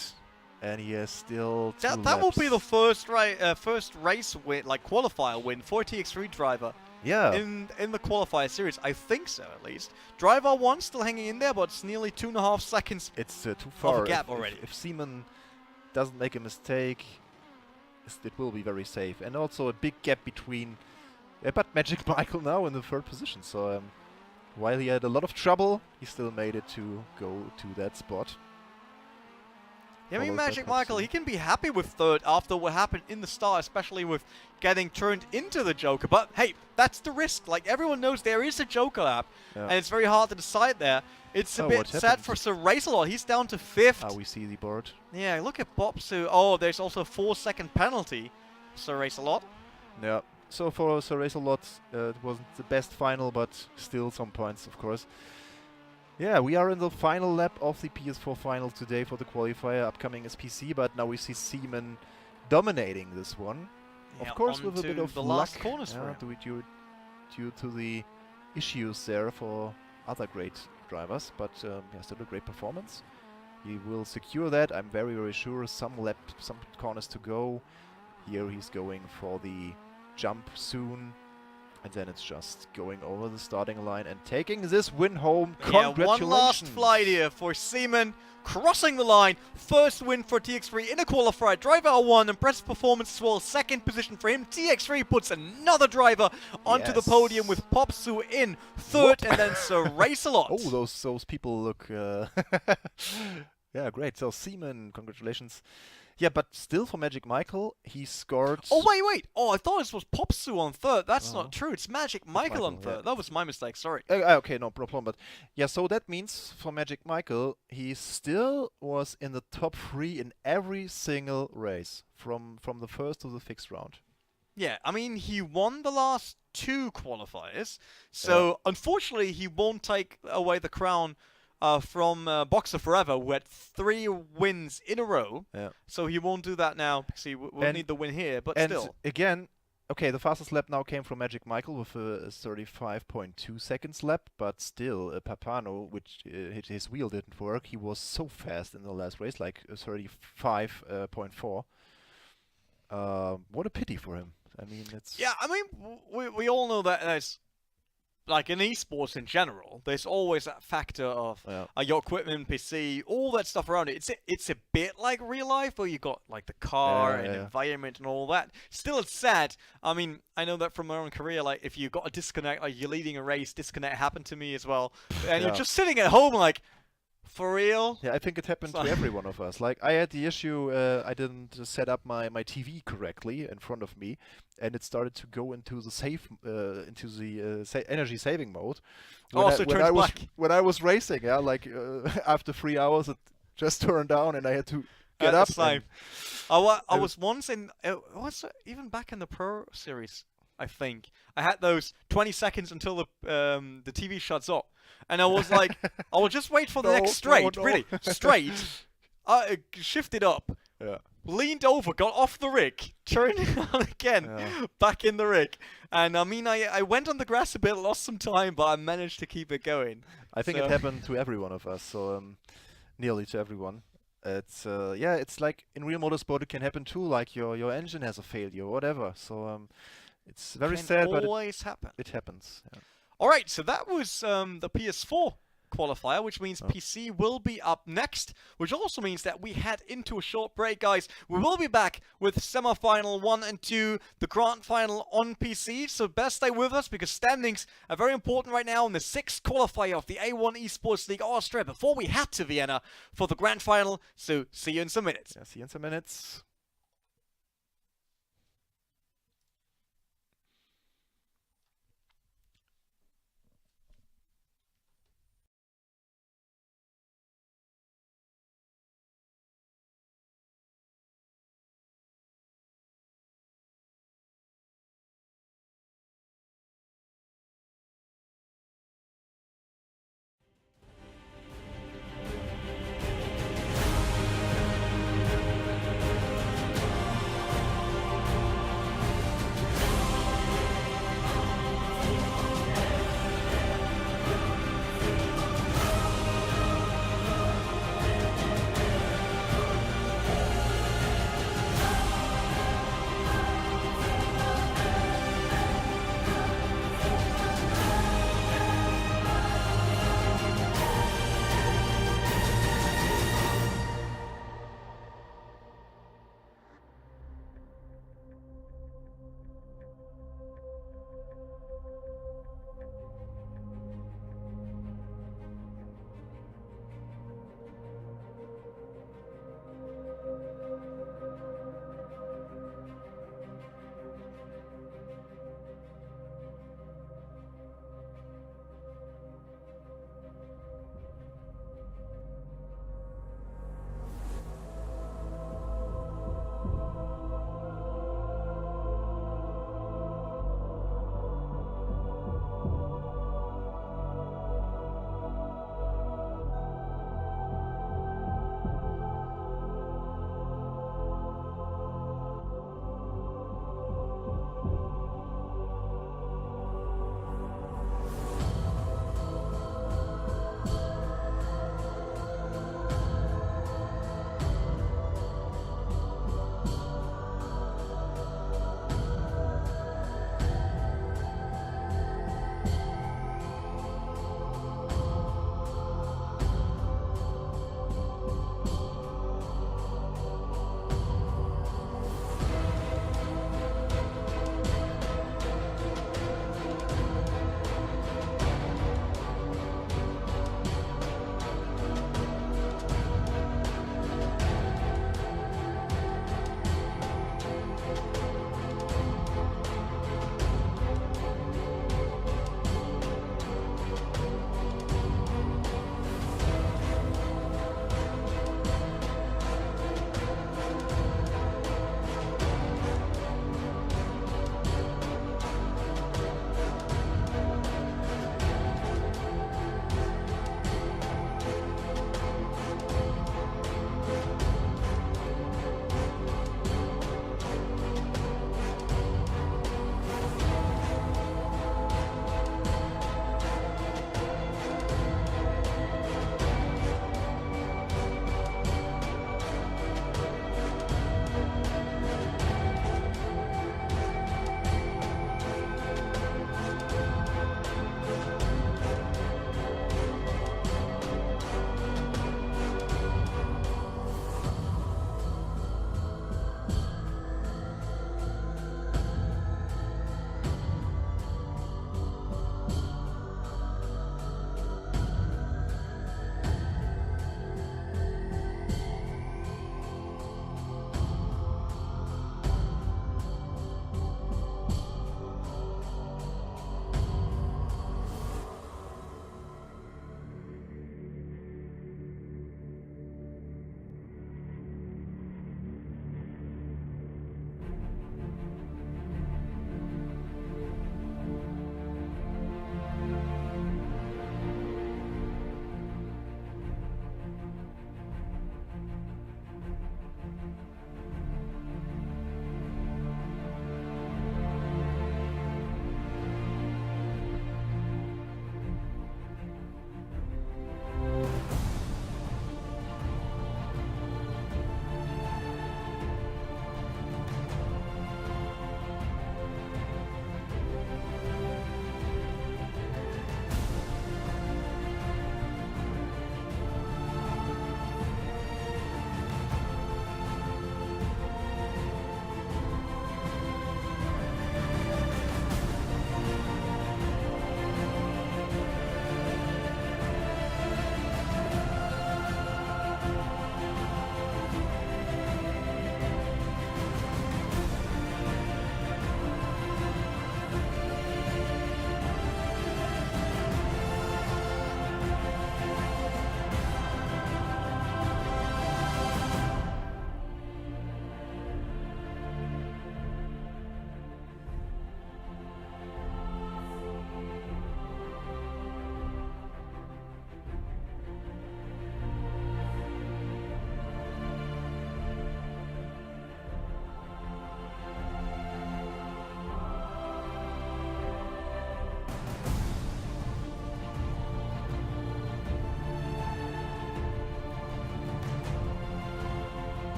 And he has still two laps. That will be the first race win, like qualifier win for TX3 driver. Yeah. In the qualifier series, I think so at least. Driver 1 still hanging in there, but it's nearly 2.5 seconds. It's too far. Of a gap already. If Seaman doesn't make a mistake, it will be very safe. And also a big gap between but Magic Michael now in the 3rd position. So while he had a lot of trouble, he still made it to go to that spot. Yeah, I mean, Magic Michael, he can be happy with 3rd after what happened in the start, especially with getting turned into the Joker. But hey, that's the risk. Like, everyone knows there is a Joker lap, and it's very hard to decide there. It's a bit sad for Sir Race-A-Lot. He's down to 5th. We see the board. Yeah, look at Popsu. Oh, there's also a 4-second penalty, Sir Race-A-Lot. Yeah, so for Sir Race-A-Lot, it wasn't the best final, but still some points, of course. Yeah, we are in the final lap of the PS4 final today for the qualifier. Upcoming is PC, but now we see Seaman dominating this one. Yeah, of course, with a bit of the luck, last corners for him. due to the issues there for other great drivers. But yeah, still a great performance. He will secure that. I'm very, very sure. Some corners to go. Here he's going for the jump soon. And then it's just going over the starting line and taking this win home. Yeah, Congratulations! one last flight here for Seaman, crossing the line. First win for TX3 in a qualifier. Driver R1, impressive performance as well. 2nd position for him. TX3 puts another driver onto the podium with Popsu in 3rd, and then Sir Race-A-Lot. Oh, those people look... yeah, great. So Seaman, congratulations. Yeah, but still for Magic Michael, he scored... Oh, wait. Oh, I thought this was Popsu on 3rd. That's not true. It's Magic Michael on 3rd. Yeah. That was my mistake. Sorry. Okay, no problem. But yeah, so that means for Magic Michael, he still was in the top 3 in every single race from the 1st to the 6th round. Yeah, I mean, he won the last 2 qualifiers. So, unfortunately, he won't take away the crown from Boxer Forever, who had 3 wins in a row. Yeah. So he won't do that now because he will need the win here, but still. Again, okay, the fastest lap now came from Magic Michael with a 35.2 seconds lap, but still, Papano, which his wheel didn't work, he was so fast in the last race, like 35.4. What a pity for him. I mean, it's... Yeah, I mean, we all know that there's like in esports in general, there's always that factor of your equipment, PC, all that stuff around it. It's a bit like real life, where you got like the car and environment and all that. Still, it's sad. I mean, I know that from my own career. Like, if you got a disconnect, like you're leading a race, disconnect happened to me as well, and you're just sitting at home like, for real? Yeah, I think it happened to every one of us. Like, I had the issue, I didn't set up my TV correctly in front of me, and it started to go into the energy saving mode. When I was racing, like after 3 hours, it just turned down, and I had to get up. I was once in, even back in the Pro Series, I think. I had those 20 seconds until the TV shuts off. And I was like, I will just wait for the next straight, really, straight. I shifted up, leaned over, got off the rig, turned it on again, back in the rig. And I mean, I went on the grass a bit, lost some time, but I managed to keep it going. I think it happened to every one of us, so nearly to everyone. It's it's like in real motorsport, it can happen too, like your engine has a failure or whatever. So it's very sad, but it happens. Yeah. Alright, so that was the PS4 qualifier, which means PC will be up next, which also means that we head into a short break, guys. We will be back with semi-final 1 and 2, the grand final on PC, so best stay with us because standings are very important right now in the 6th qualifier of the A1 Esports League Austria before we head to Vienna for the grand final, so see you in some minutes. Yeah, see you in some minutes.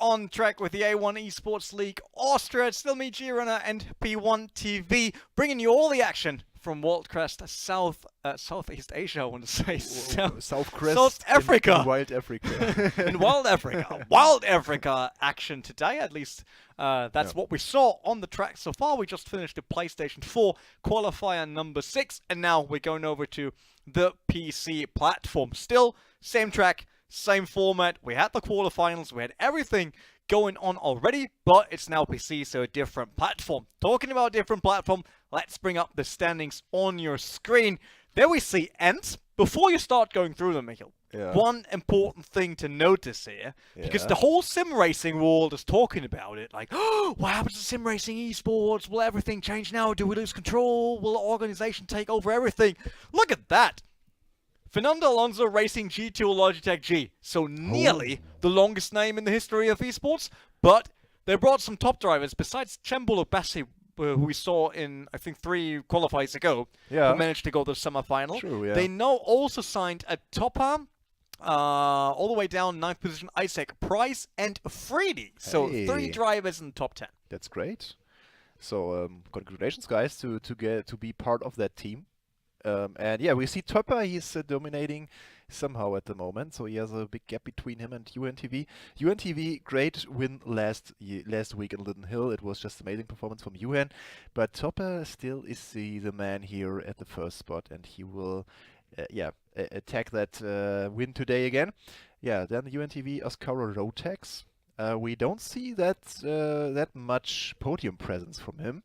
on track with the A1 Esports League Austria. It's still me, G-Runner, and P1 TV, bringing you all the action from Wildcrest, Southeast Asia, I want to say. South Africa. In Wild Africa. In Wild Africa. Wild Africa action today, at least. That's what we saw on the track so far. We just finished the PlayStation 4 qualifier number 6, and now we're going over to the PC platform. Still, same track, same format. We had the quarterfinals, we had everything going on already, but it's now PC, so a different platform. Talking about different platform, let's bring up the standings on your screen. There we see Ents. Before you start going through them, Michael, one important thing to notice here, because the whole sim racing world is talking about it, like, oh, what happens to sim racing esports? Will everything change now? Do we lose control? Will the organization take over everything? Look at that. Fernando Alonso Racing G2 Logitech G. So nearly the longest name in the history of esports, but they brought some top drivers besides Cembolo Bassi, who we saw in, I think, 3 qualifiers ago, who managed to go to the semi-final. True, They now also signed a topper, all the way down 9th position, Isaac Price and Freedy. So 3 drivers in the top 10. That's great. So congratulations, guys, to be part of that team. And yeah, we see Topper, he's dominating somehow at the moment, so he has a big gap between him and UNTV. UNTV, great win last week in Linden Hill. It was just amazing performance from UN, but Topper still is the man here at the first spot, and he will attack that win today again. Yeah, then UNTV Oscaro Rotex. We don't see that much podium presence from him,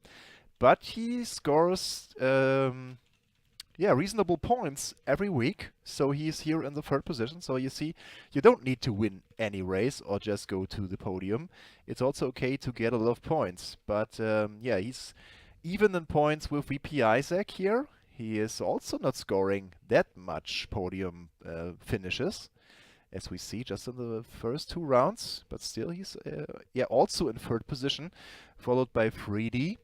but he scores reasonable points every week, so he's here in the 3rd position. So you see, you don't need to win any race or just go to the podium. It's also okay to get a lot of points, but he's even in points with VP Isaac here. He is also not scoring that much podium finishes, as we see just in the first 2 rounds, but still he's also in 3rd position, followed by Freedy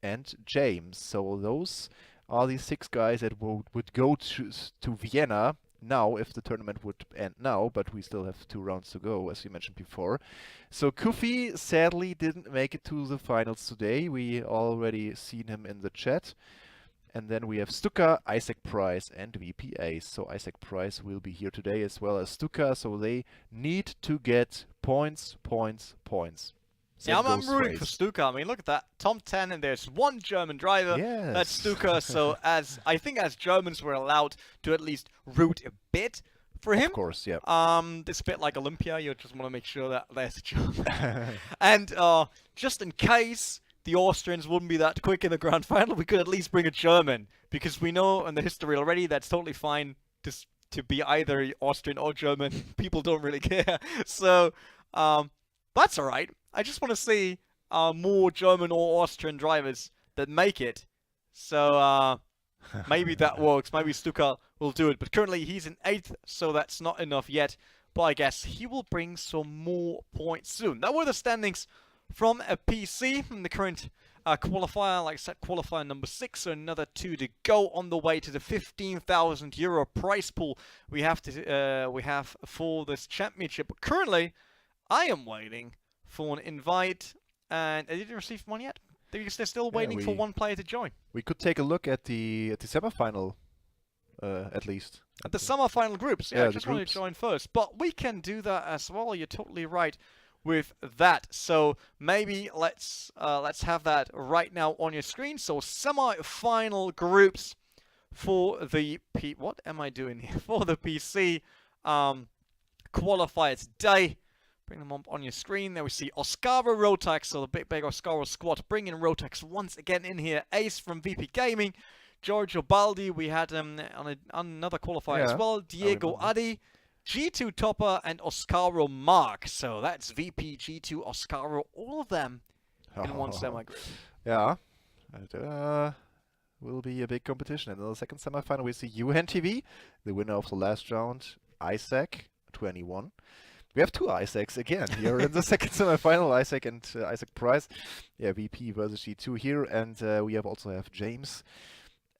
and James. So those are the 6 guys that would go to Vienna now if the tournament would end now, but we still have 2 rounds to go, as you mentioned before. So Kufi sadly didn't make it to the finals today. We already seen him in the chat. And then we have Stuka, Isaac Price, and VPA. So Isaac Price will be here today as well as Stuka, so they need to get points. Yeah, I'm rooting for Stuka. I mean, look at that. Top 10, and there's 1 German driver. Yes. That's Stuka. So I think as Germans, we're allowed to at least root a bit for him. Of course, yeah. It's a bit like Olympia. You just want to make sure that there's a German. And just in case the Austrians wouldn't be that quick in the grand final, we could at least bring a German, because we know in the history already that's totally fine to be either Austrian or German. People don't really care. So that's all right. I just want to see more German or Austrian drivers that make it. So maybe that works. Maybe Stuka will do it. But currently he's in 8th, so that's not enough yet. But I guess he will bring some more points soon. That were the standings from a PC in the current qualifier. Like I said, qualifier number 6, so another 2 to go on the way to the €15,000 prize pool we have for this championship. But currently, I am waiting for an invite, and I didn't receive one yet, because they're still waiting for 1 player to join. We could take a look at the semifinal, at least. At the semifinal groups, I just wanted to join first, but we can do that as well. You're totally right with that. So maybe let's have that right now on your screen. So semi-final groups for the what am I doing here? For the PC qualifier today. Bring them up on your screen. There we see Oscaro Rotex, so the big Oscaro squad. Bringing Rotex once again in here. Ace from VP Gaming. Giorgio Baldi, we had him on another qualifier as well. Diego Adi, G2 Topper, and Oscaro Mark. So that's VP, G2, Oscaro, all of them in one semi-group. Yeah. Will be a big competition. And in the second semi-final, we see UNTV, the winner of the last round, Isaac, 21. We have 2 Isaacs again here in the second semi-final, Isaac and Isaac Price. Yeah, VP versus G2 here. And we also have James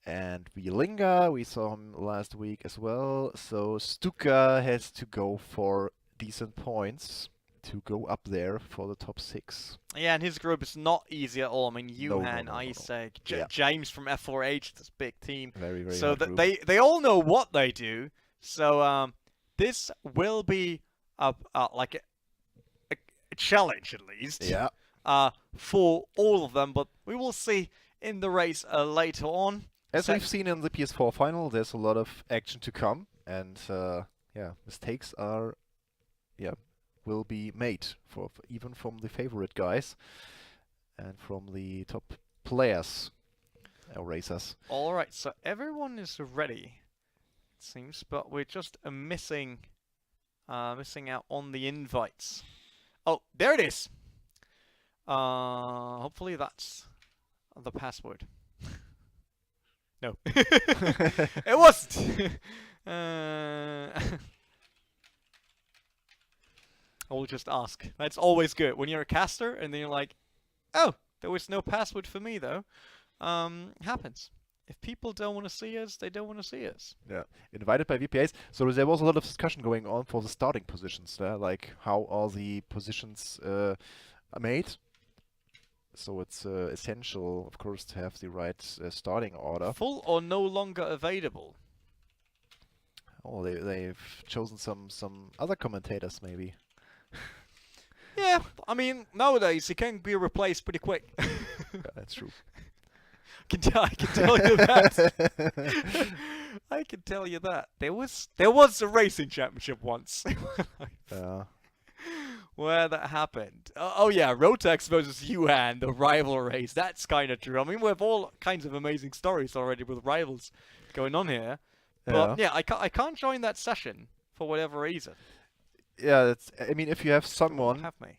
and Wielinga. We saw him last week as well. So Stuka has to go for decent points to go up there for the top 6. Yeah, and his group is not easy at all. I mean, No, Johan, no, no, no, no. Isaac, Yeah. James from F4H, this big team. Very, very So hard that group. they all know what they do. So this will be like a challenge at least. Yeah. For all of them, but we will see in the race later on. As we've seen in the PS4 final, there's a lot of action to come, and yeah, mistakes will be made for even from the favorite guys and from the top players or racers. All right, so everyone is ready, it seems, but we're just missing out on the invites. Oh, there it is. Hopefully that's the password. No, it wasn't. I'll just ask. That's always good when you're a caster and then you're like, "Oh, there was no password for me though." Happens. If people don't want to see us, they don't want to see us. Yeah, invited by VPAs. So there was a lot of discussion going on for the starting positions there, like how are the positions made. So it's essential, of course, to have the right starting order. Full or no longer available? Oh, they've chosen some other commentators, maybe. Yeah, I mean, nowadays, it can be replaced pretty quick. Yeah, that's true. I can tell you that. I can tell you that. There was a racing championship once. Yeah. Where that happened. Oh yeah, Rotex versus Yuan, the rival race. That's kind of true. I mean, we have all kinds of amazing stories already with rivals going on here. But yeah, I can't join that session for whatever reason. Yeah, I mean, if you have someone, Have me.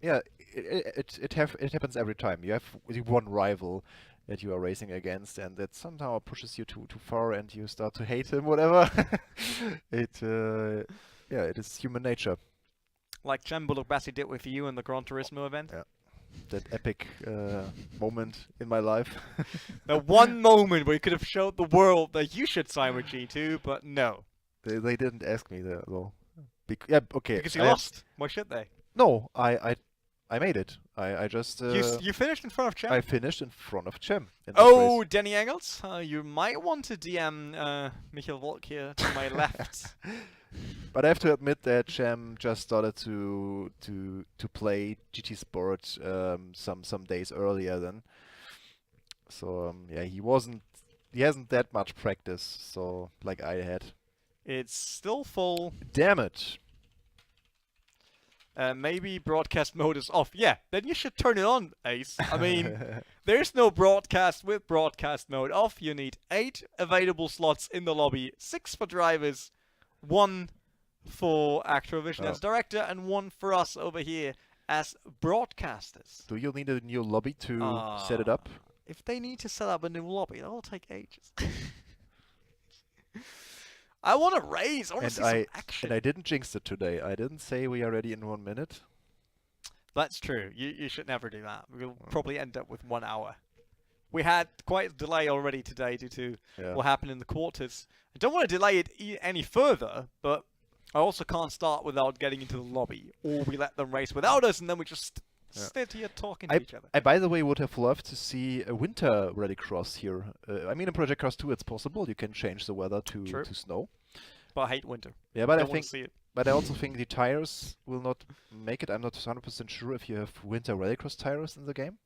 yeah, it happens every time. You have the one rival that you are racing against, and that somehow pushes you too far, and you start to hate him. Whatever. Yeah, it is human nature. Like Cembolo Bassi did with you in the Gran Turismo event. Yeah, that epic moment in my life. The one moment where you could have showed the world that you should sign with G2, but no. They didn't ask me that though. Yeah, okay. Because you lost. Why should they? No, I made it. I just You finished in front of Cem? I finished in front of Cem. Oh, Denny Engels, you might want to DM Michael Volk here to my left. But I have to admit that Cem just started to play GT Sport some days earlier then. So yeah, he hasn't that much practice, so like I had. It's still full. Damn it. Maybe broadcast mode is off. Yeah, then you should turn it on, Ace. I mean, there's no broadcast with broadcast mode off. You need 8 available slots in the lobby, 6 for drivers, 1 for Activision as director, and 1 for us over here as broadcasters. Do you need a new lobby to set it up? If they need to set up a new lobby, that'll take ages. I want to race. I want to see some action. And I didn't jinx it today. I didn't say we are ready in 1 minute. That's true. You should never do that. We'll probably end up with 1 hour. We had quite a delay already today due to what happened in the quarters. I don't want to delay it any further, but I also can't start without getting into the lobby. Or we let them race without us, and then we just sit here talking to each other. I, by the way, would have loved to see a winter Rallycross here. I mean, in Project Cars 2 it's possible. You can change the weather to snow. But I hate winter. Yeah, but I see it. But I also think the tires will not make it. I'm not 100% sure if you have winter Rallycross tires in the game.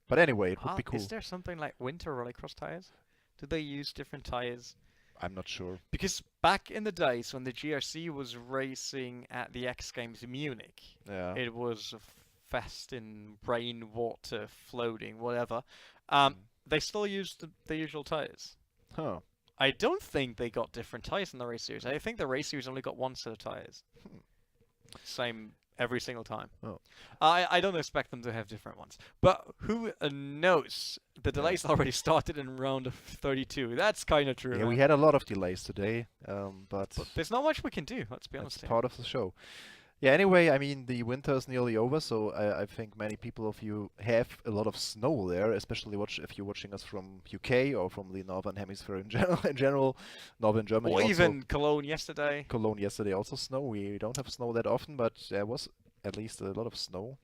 But anyway, it would be cool. Is there something like winter Rallycross tires? Do they use different tires? I'm not sure. Because back in the days when the GRC was racing at the X Games in Munich, it was a fest in rain, water, floating, whatever. They still used the usual tires. Huh. I don't think they got different tires in the race series. I think the race series only got 1 set of tires. Same every single time. Oh. I don't expect them to have different ones. But who knows? The delays already started in round of 32. That's kind of true. Yeah, we had a lot of delays today, but there's not much we can do, let's be honest. It's part of the show. Yeah, anyway, I mean, the winter is nearly over, so I think many people of you have a lot of snow there, especially if you're watching us from UK or from the Northern Hemisphere in general, Northern Germany Or also. even Cologne yesterday. Cologne yesterday also snow. We don't have snow that often, but there was at least a lot of snow.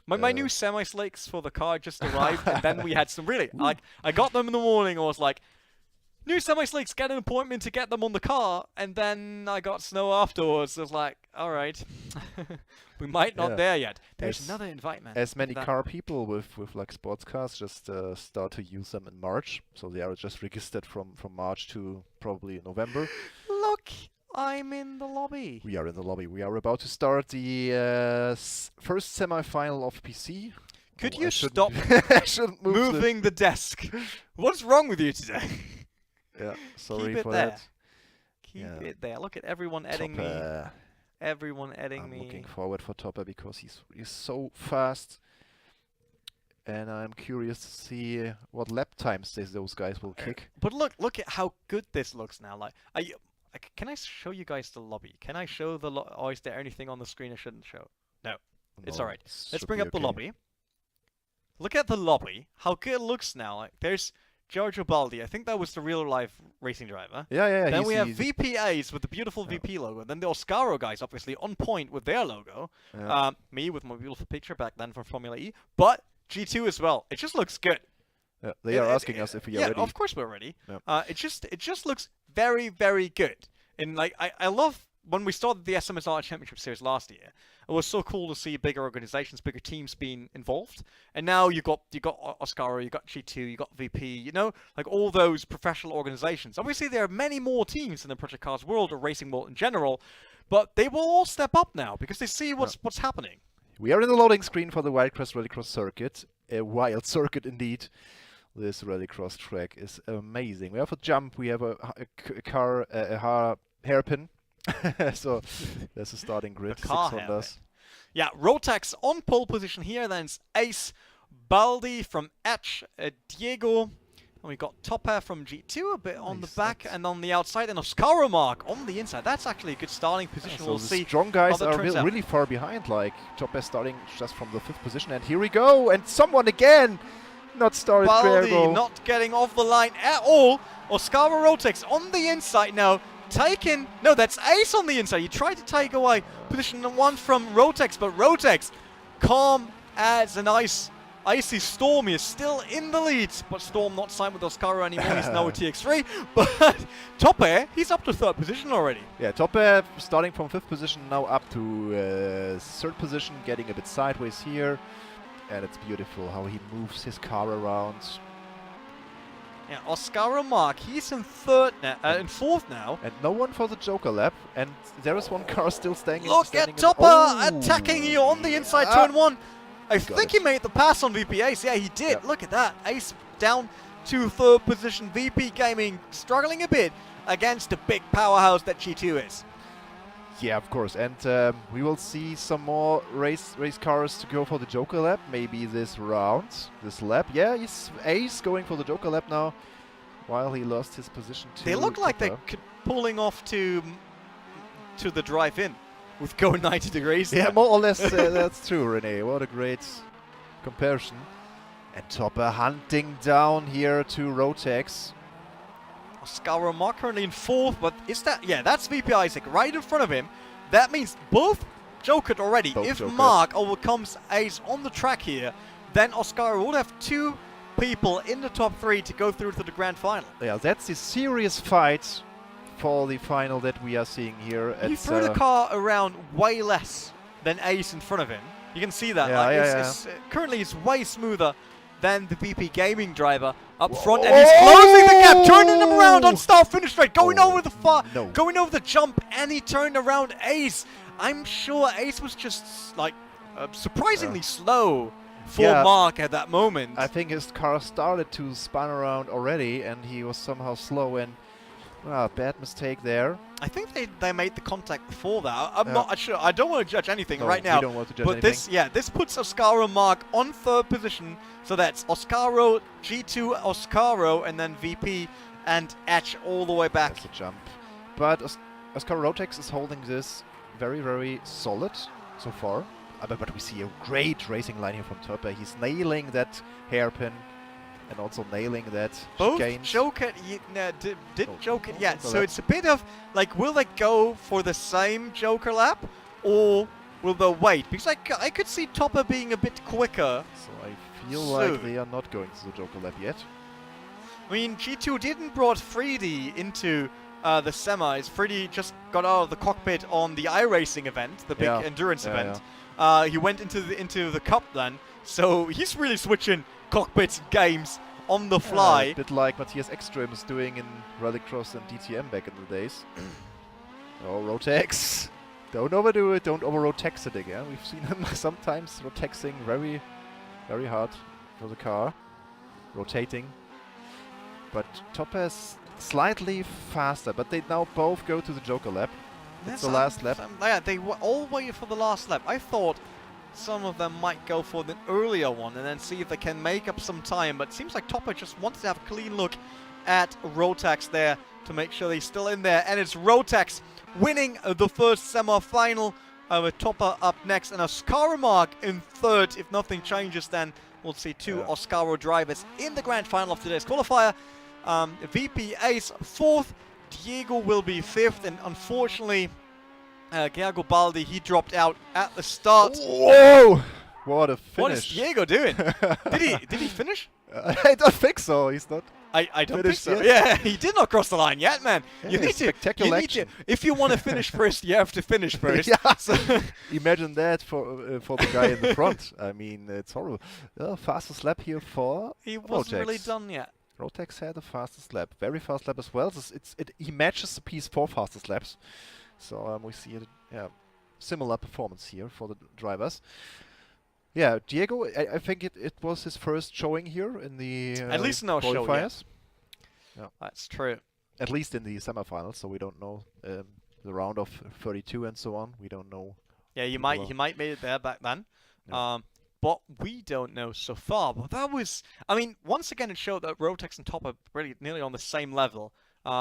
My new semi-slicks for the car just arrived, and then we had some really, like, I got them in the morning, I was like, new semi-slicks, get an appointment to get them on the car, and then I got snow afterwards. I was like, alright, we might not there yet. There's another invite, man. As many car people with like sports cars just start to use them in March, so they are just registered from March to probably November. Look, I'm in the lobby. We are in the lobby. We are about to start the first semi-final of PC. Could you stop moving the desk? What's wrong with you today? Yeah, sorry Keep it for there. that. Keep it there. Look at everyone adding me. Everyone adding me. I'm looking forward for Topper because he's so fast. And I'm curious to see what lap times those guys will kick. But look at how good this looks now. Like, can I show you guys the lobby? Can I show the or is there anything on the screen I shouldn't show? No, it's alright. Let's bring up the lobby. Look at the lobby. How good it looks now. Like, there's Giorgio Baldi. I think that was the real life racing driver. Yeah. Then we have VPAs with the beautiful VP logo. Then the Oscaro guys, obviously on point with their logo. Yeah. Me with my beautiful picture back then from Formula E. But G2 as well. It just looks good. Yeah, they are asking us if we are ready. Yeah, of course we're ready. Yeah. It just looks very, very good. And like I love when we started the SMSR Championship Series last year. It was so cool to see bigger organizations, bigger teams being involved. And now you got Oscaro, you got G2, you got VP. You know, like all those professional organizations. Obviously, there are many more teams in the Project Cars world or racing world in general, but they will all step up now because they see what's happening. We are in the loading screen for the Wildcrest Rallycross circuit. A wild circuit indeed. This Rallycross track is amazing. We have a jump, we have a car, a hairpin. So there's a starting grid. The car Hondas. Yeah, Rotax on pole position here. Then it's Ace, Baldi from Etch, Diego. And we got Topper from G2 a bit on the back and on the outside, and Oscaro Mark on the inside. That's actually a good starting position. So we'll the see. Strong guys are really far behind. Like Topper starting just from the 5th position, and here we go. And someone again not started. Baldi not getting off the line at all. Oscaro Rotax on the inside now. Taken. No, that's Ace on the inside. He tried to take away position 1 from Rotex, but Rotex, calm as an icy Storm, is still in the lead. But Storm not signed with Oscaro anymore. He's now with TX3. But Topper, he's up to 3rd position already. Yeah, Topper starting from 5th position, now up to 3rd position, getting a bit sideways here. And it's beautiful how he moves his car around. Yeah, Oscaro Mark, he's in 4th now. And no one for the Joker lap. And there is one car still staying. Look at Topper attacking you on the inside turn 1. I think he made the pass on VP Ace. Yeah, he did. Yep. Look at that. Ace down to 3rd position. VP Gaming struggling a bit against the big powerhouse that G2 is. Yeah, of course. And we will see some more race cars to go for the Joker lap. Maybe this round, this lap. Yeah, he's Ace going for the Joker lap now, while he lost his position to They look like they're pulling off to the drive-in with going 90 degrees. Yeah, more or less. That's true, Rene. What a great comparison. And Topper hunting down here to Rotex. Oscaro Mark currently in 4th, but is that... Yeah, that's VP Isaac right in front of him. That means both jokered already. If Mark overcomes Ace on the track here, then Oscaro will have 2 people in the top 3 to go through to the grand final. Yeah, that's the serious fight for the final that we are seeing here. He threw the car around way less than Ace in front of him. You can see that. Yeah, currently it's way smoother than the VP Gaming driver up front, and he's closing the gap, turning him around on start finish straight, going over the going over the jump, and he turned around Ace. I'm sure Ace was just like surprisingly slow for Mark at that moment. I think his car started to spin around already, and he was somehow slow, and bad mistake there. I think they made the contact before that. I'm not sure. I don't want to judge anything right now. We don't want to judge anything. This puts Oscaro Mark on 3rd position. So that's Oscaro, G2, Oscaro, and then VP and Etch all the way back. That's a jump. But Oscaro Rotex is holding this very, very solid. so far. But we see a great racing line here from Toppe. He's nailing that hairpin and also nailing that Both chicane. Joker didn't joke it yet, so lap. it's a bit of like, will they go for the same Joker lap, or will they wait? Because I could see Topper being a bit quicker. So I feel like they are not going to the Joker lap yet. I mean, G2 didn't brought Freedy into the semis. Freedy just got out of the cockpit on the iRacing event, the big endurance event. He went into the cup then, so he's really switching cockpits and games on the fly. A bit like Matthias Ekström is doing in Rallycross and DTM back in the days. Oh, Rotex. Don't overdo it, don't over-rotex it again. We've seen him sometimes rotexing very, very hard for the car. Rotating. But Toppe slightly faster, but they now both go to the Joker lap. It's the last lap. Yeah, they were all waiting for the last lap. I thought some of them might go for the earlier one and then see if they can make up some time, but it seems like Topper just wants to have a clean look at Rotex there to make sure he's still in there. And it's Rotex winning the first semi-final with Topper up next and Oscar Mark in third. If nothing changes, then we'll see two Oscaro drivers in the grand final of today's qualifier. VP Ace fourth, Diego will be fifth, and unfortunately Gergo Baldi, he dropped out at the start. Whoa! What a finish. What is Diego doing? did he finish? I don't think so. He's not. I don't think so. Yet. Yeah, he did not cross the line yet, man. Yeah, you need spectacular to. If you want to finish first, you have to finish first. Yeah. So Imagine that for the guy in the front. I mean, it's horrible. Fastest lap here for he wasn't Rotex. really done yet. Rotex had the fastest lap. Very fast lap as well. He matches the P4 fastest laps. So we see similar performance here for the drivers. Yeah, Diego, I think it was his first showing here in the at least no show qualifiers. Yeah. That's true. At least in the semifinals, so we don't know the round of 32 and so on. We don't know. Yeah, he might made it there back then. Yeah. But we don't know so far. But that was, I mean, once again it showed that Rotex and Top are really nearly on the same level.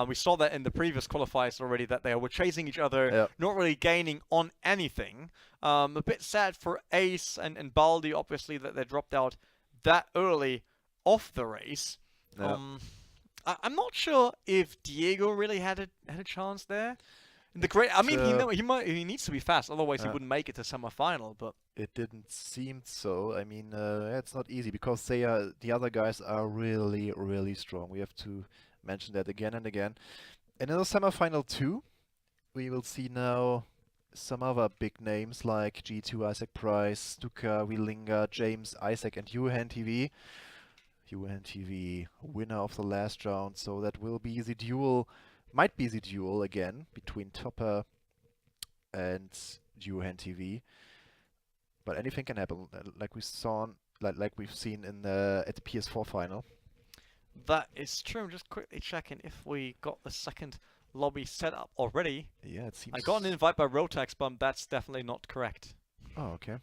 We saw that in the previous qualifiers already, that they were chasing each other, not really gaining on anything. A bit sad for Ace and Baldi, obviously, that they dropped out that early off the race. Yeah. I'm not sure if Diego really had a chance there. I mean, he needs to be fast, otherwise he wouldn't make it to semi-final. But it didn't seem so. I mean, it's not easy because the other guys are really, really strong. We have to mention that again and again. And in the semi-final 2, we will see now some other big names like G2, Isaac Price, Stuka, Wielinga, James, Isaac, and Johan TV. Johan TV, winner of the last round. So that will be the duel. Might be the duel again between Topper and Johan TV, but anything can happen, like we saw, like we've seen in at the PS4 final. That is true. I'm just quickly checking if we got the second lobby set up already. Yeah, it seems. I got an invite by Rotex, but that's definitely not correct. Oh, okay.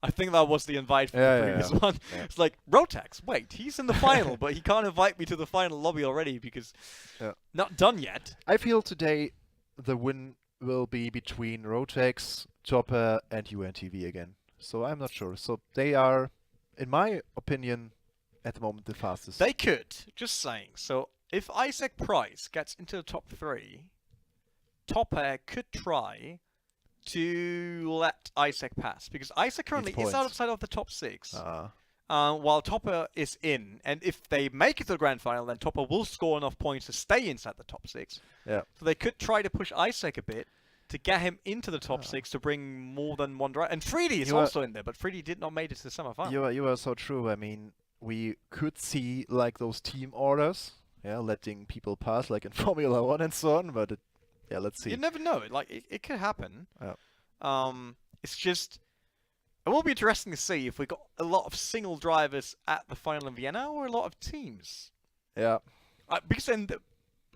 I think that was the invite from the previous one. Yeah. It's like, Rotex, wait, he's in the final, but he can't invite me to the final lobby already because not done yet. I feel today the win will be between Rotex, Topper, and UNTV again. So I'm not sure. So they are, in my opinion, at the moment the fastest. They could, just saying. So if Isaac Price gets into the top 3, Topper could try to let Isaac pass, because Isaac currently is outside of the top 6, while Topper is in. And if they make it to the grand final, then Topper will score enough points to stay inside the top 6. Yeah. So they could try to push Isaac a bit to get him into the top 6 to bring more than one driver. And Freedy is also in there, but Freedy did not make it to the semi-final. You are so true. I mean, we could see like those team orders, letting people pass, like in Formula 1 and so on, but let's see. You never know. It could happen. Yeah. It's just, it will be interesting to see if we got a lot of single drivers at the final in Vienna or a lot of teams. Yeah. Because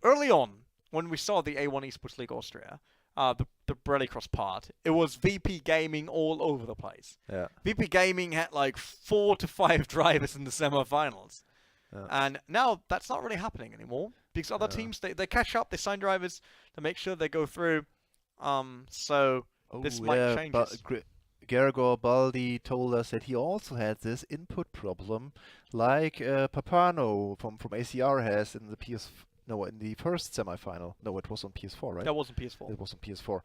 early on, when we saw the A1 Esports League Austria, the Rallycross part, it was VP Gaming all over the place. Yeah. VP Gaming had like 4 to 5 drivers in the semi-finals. Yeah. And now that's not really happening anymore. Because other teams, they catch up, they sign drivers to make sure they go through. So this might change. But Gergor Baldi told us that he also had this input problem, like Papano from ACR has in the in the first semifinal. No, it was on PS4, right? That wasn't PS4. It was on PS4.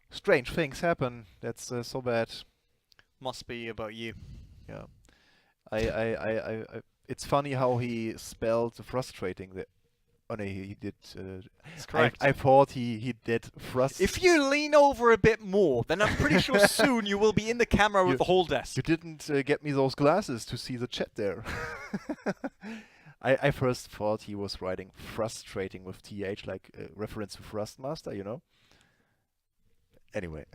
Strange things happen. That's so bad. Must be about you. Yeah. It's funny how he spelled frustrating. Oh no, he did. That's correct. I thought he did If you lean over a bit more, then I'm pretty sure soon you will be in the camera with the whole desk. You didn't get me those glasses to see the chat there. I first thought he was writing frustrating with TH, like reference to Thrustmaster, you know? Anyway.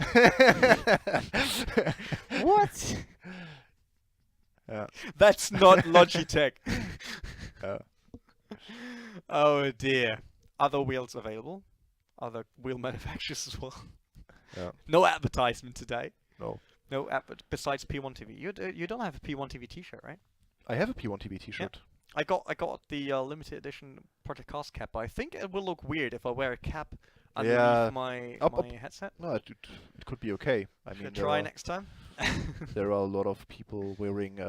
What? Yeah. That's not Logitech. Oh dear. Other wheels available? Other wheel manufacturers as well? Yeah. No advertisement today. No. No besides P1 TV. You don't have a P1 TV T-shirt, right? I have a P1 TV T-shirt. I got the limited edition Project Cast cap, but I think it will look weird if I wear a cap underneath my headset. No, it could be okay. I mean, try next time. There are a lot of people wearing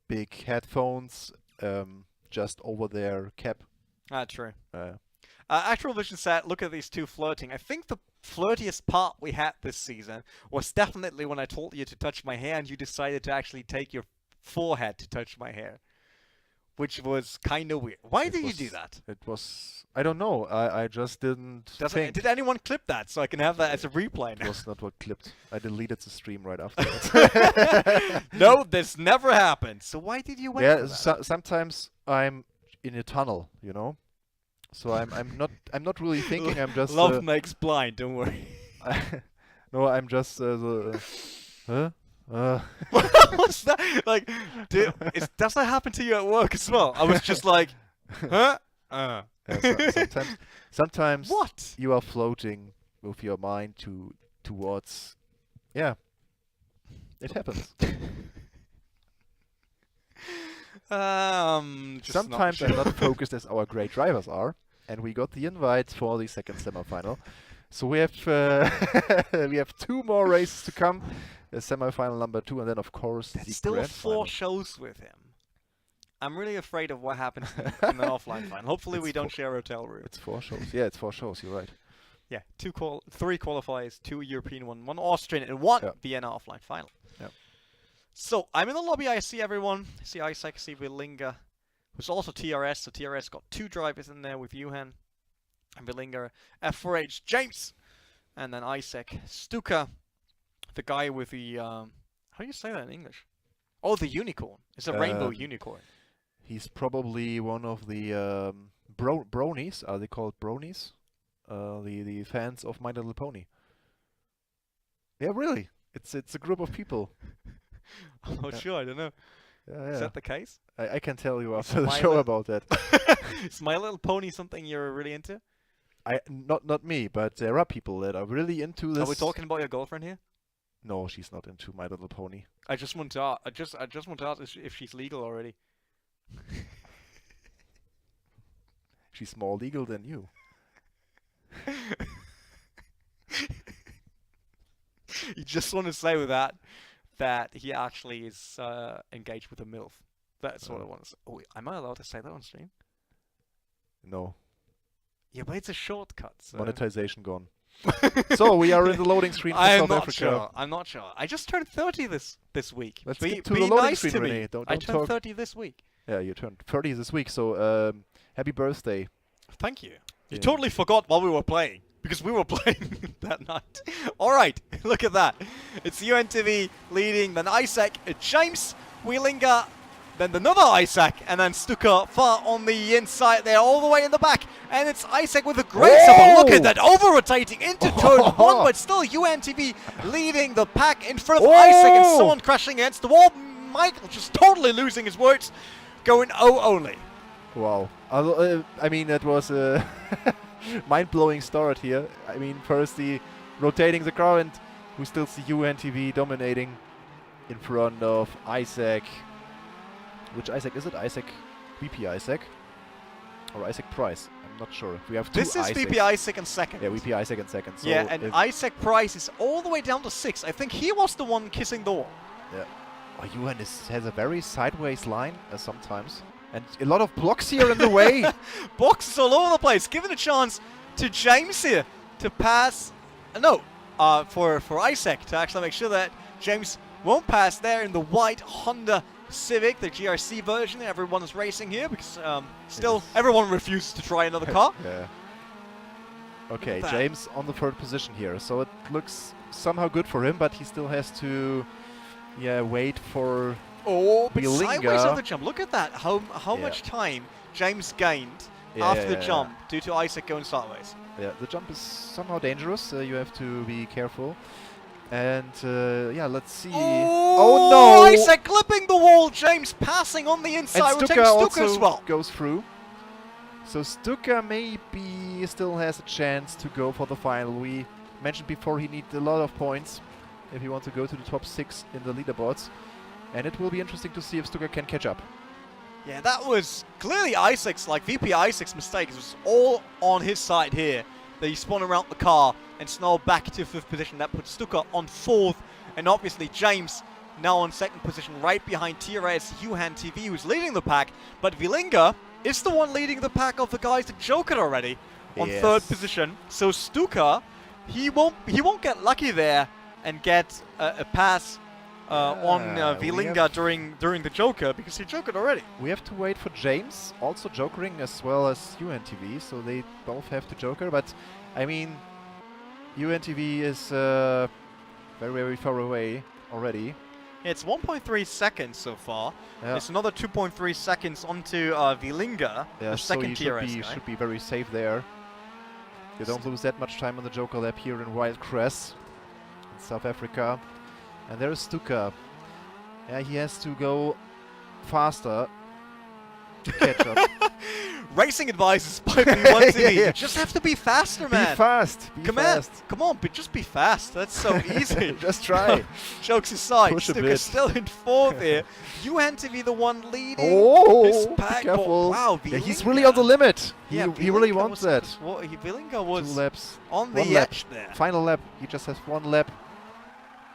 big headphones just over their cap. Ah, true. Actual Vision said, look at these two flirting. I think the flirtiest part we had this season was definitely when I told you to touch my hair and you decided to actually take your forehead to touch my hair. Which was kind of weird. Why did you do that? It was... I don't know. I just didn't think. Did anyone clip that so I can have that as a replay now? It was not what clipped. I deleted the stream right afterwards. No, this never happened. So why did you wait for that? Sometimes I'm in a tunnel, you know? So I'm not really thinking. I'm just... Love makes blind, don't worry. No, I'm just... huh? What's that? Like, does that happen to you at work as well? I was just like, huh? Yeah, sometimes what? You are floating with your mind towards... Yeah. It happens. Sometimes I'm not focused as our great drivers are, and we got the invite for the second semifinal. So we have we have 2 more races to come. Semi-final number 2, and then of course That's the still grand 4 final. shows with him. I'm really afraid of what happens in the offline final. Hopefully we don't share a hotel room. It's 4 shows. Yeah, it's 4 shows. You're right. Yeah, 3 qualifiers, 2 European, 1 Austrian, and 1 Vienna offline final. Yeah. So I'm in the lobby. I see everyone. I see Isaac. I see Willinga, who's also TRS. So TRS got 2 drivers in there with Johan and Willinga. F4H James, and then Isaac Stuka. The guy with the, how do you say that in English? Oh, the unicorn. It's a rainbow unicorn. He's probably one of the bronies. Are they called bronies? The fans of My Little Pony. Yeah, really. It's a group of people. I'm not sure. I don't know. Yeah. Is that the case? I can tell you after the show about that. Is My Little Pony something you're really into? Not me, but there are people that are really into this. Are we talking about your girlfriend here? No, she's not into My Little Pony. I just want to ask. I just want to ask if she's legal already. She's more legal than you. You just want to say with that he actually is engaged with a MILF. That's what I want to say. Oh, am I allowed to say that on stream? No. Yeah, but it's a shortcut. So. Monetization gone. So we are in the loading screen for South Africa. I'm not sure. I just turned 30 this week. Let's get to the loading nice screen, to me. Renee. Don't I turned talk. 30 this week. Yeah, you turned 30 this week. So happy birthday. Thank you. You totally forgot while we were playing. Because we were playing that night. Alright, look at that. It's UNTV leading, then Isaac, James, Wheelinga, then another Isaac, and then Stuka far on the inside there, all the way in the back. And it's Isaac with a great support. Look at that, over-rotating into turn 1, but still UNTV leading the pack in front of Isaac, and someone crashing against the wall. Michael just totally losing his words, going O only. Wow. I mean, that was a mind-blowing start here. I mean, first the rotating the car, and we still see UNTV dominating in front of Isaac. Which Isaac is it? Isaac? VP Isaac? Or Isaac Price. I'm not sure. We have two This is Isaacs. VP Isaac in second. Yeah, VP Isaac in second. So yeah, and Isaac Price is all the way down to 6th. I think he was the one kissing the wall. Yeah. Oh, Yuhan has a very sideways line sometimes. And a lot of blocks here in the way. Boxes all over the place. Giving a chance to James here to pass. No, for Isaac to actually make sure that James won't pass there in the white Honda Civic, the GRC version. Everyone is racing here because still everyone refuses to try another car. Yeah. Okay, James on the 3rd position here. So it looks somehow good for him, but he still has to wait for but sideways on the jump. Look at that. How much time James gained after the jump due to Isaac going sideways. Yeah, the jump is somehow dangerous. You have to be careful. And let's see. Oh no! Isaac clipping the wall. James passing on the inside. And Stuka also goes through. So Stuka maybe still has a chance to go for the final. We mentioned before he needs a lot of points if he wants to go to the top 6 in the leaderboards. And it will be interesting to see if Stuka can catch up. Yeah, that was clearly Isaac's, VP Isaac's mistake. It was all on his side here. That he spun around the car and snarled back to 5th position. That puts Stuka on 4th. And obviously James now on 2nd position, right behind TRS Yuhan TV, who's leading the pack. But Vilinga is the one leading the pack of the guys that joke it already on 3rd position. So Stuka, he won't get lucky there and get a pass on Vilinga during the Joker, because he joked already. We have to wait for James, also jokering as well as UNTV, so they both have to joker. But I mean, UNTV is very, very far away already. It's 1.3 seconds so far. Yeah. It's another 2.3 seconds onto Vilinga, the second tier guy. Should be very safe there. You don't lose that much time on the Joker lap here in Wildcrest in South Africa. And there is Stuka. Yeah, he has to go faster to catch up. Racing advice is by B1TV. You just have to be faster, man. Be fast. Come on, but just be fast. That's so easy. Just try. Jokes aside, Push Stuka's still in 4th here. UNTV the one leading his pack. Careful. Wow, yeah, he's really on the limit. He really wants that. Vilinga was 2 laps. On the edge there. Final lap. He just has 1 lap.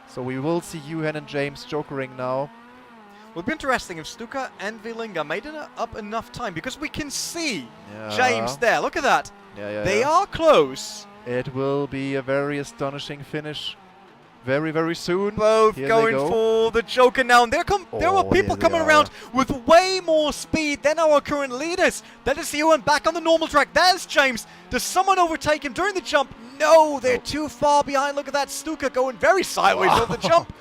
So we will see Yuhan and James jokering now. It would be interesting if Stuka and Vilinga made it up enough time, because we can see James there. Look at that. They are close. It will be a very astonishing finish very, very soon. Both going for the Joker now. And there were people coming around with way more speed than our current leaders. That is Ewan back on the normal track. There's James. Does someone overtake him during the jump? No, they're too far behind. Look at that. Stuka going very sideways on the jump.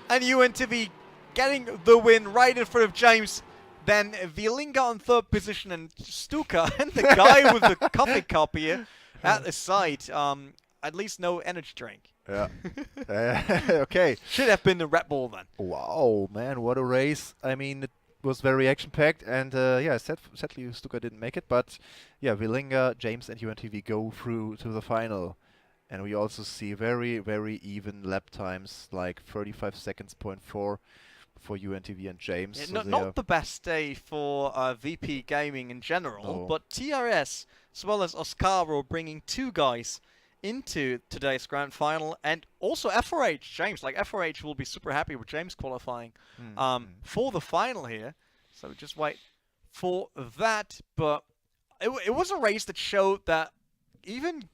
And UNTV getting the win right in front of James. Then Vilinga on 3rd position, and Stuka and the guy with the coffee cup here at the side. At least no energy drink. Yeah. Okay. Should have been the Red Bull then. Wow, man, what a race. I mean, it was very action-packed, and sadly Stuka didn't make it, but yeah, Vilinga, James and UNTV go through to the final. And we also see very, very even lap times, like 35 seconds, 0.4 for UNTV and James. Yeah, so not the best day for VP Gaming in general, but TRS as well as Oscaro bringing 2 guys into today's grand final, and also FRH James. FRH will be super happy with James qualifying for the final here. So just wait for that. But it was a race that showed that even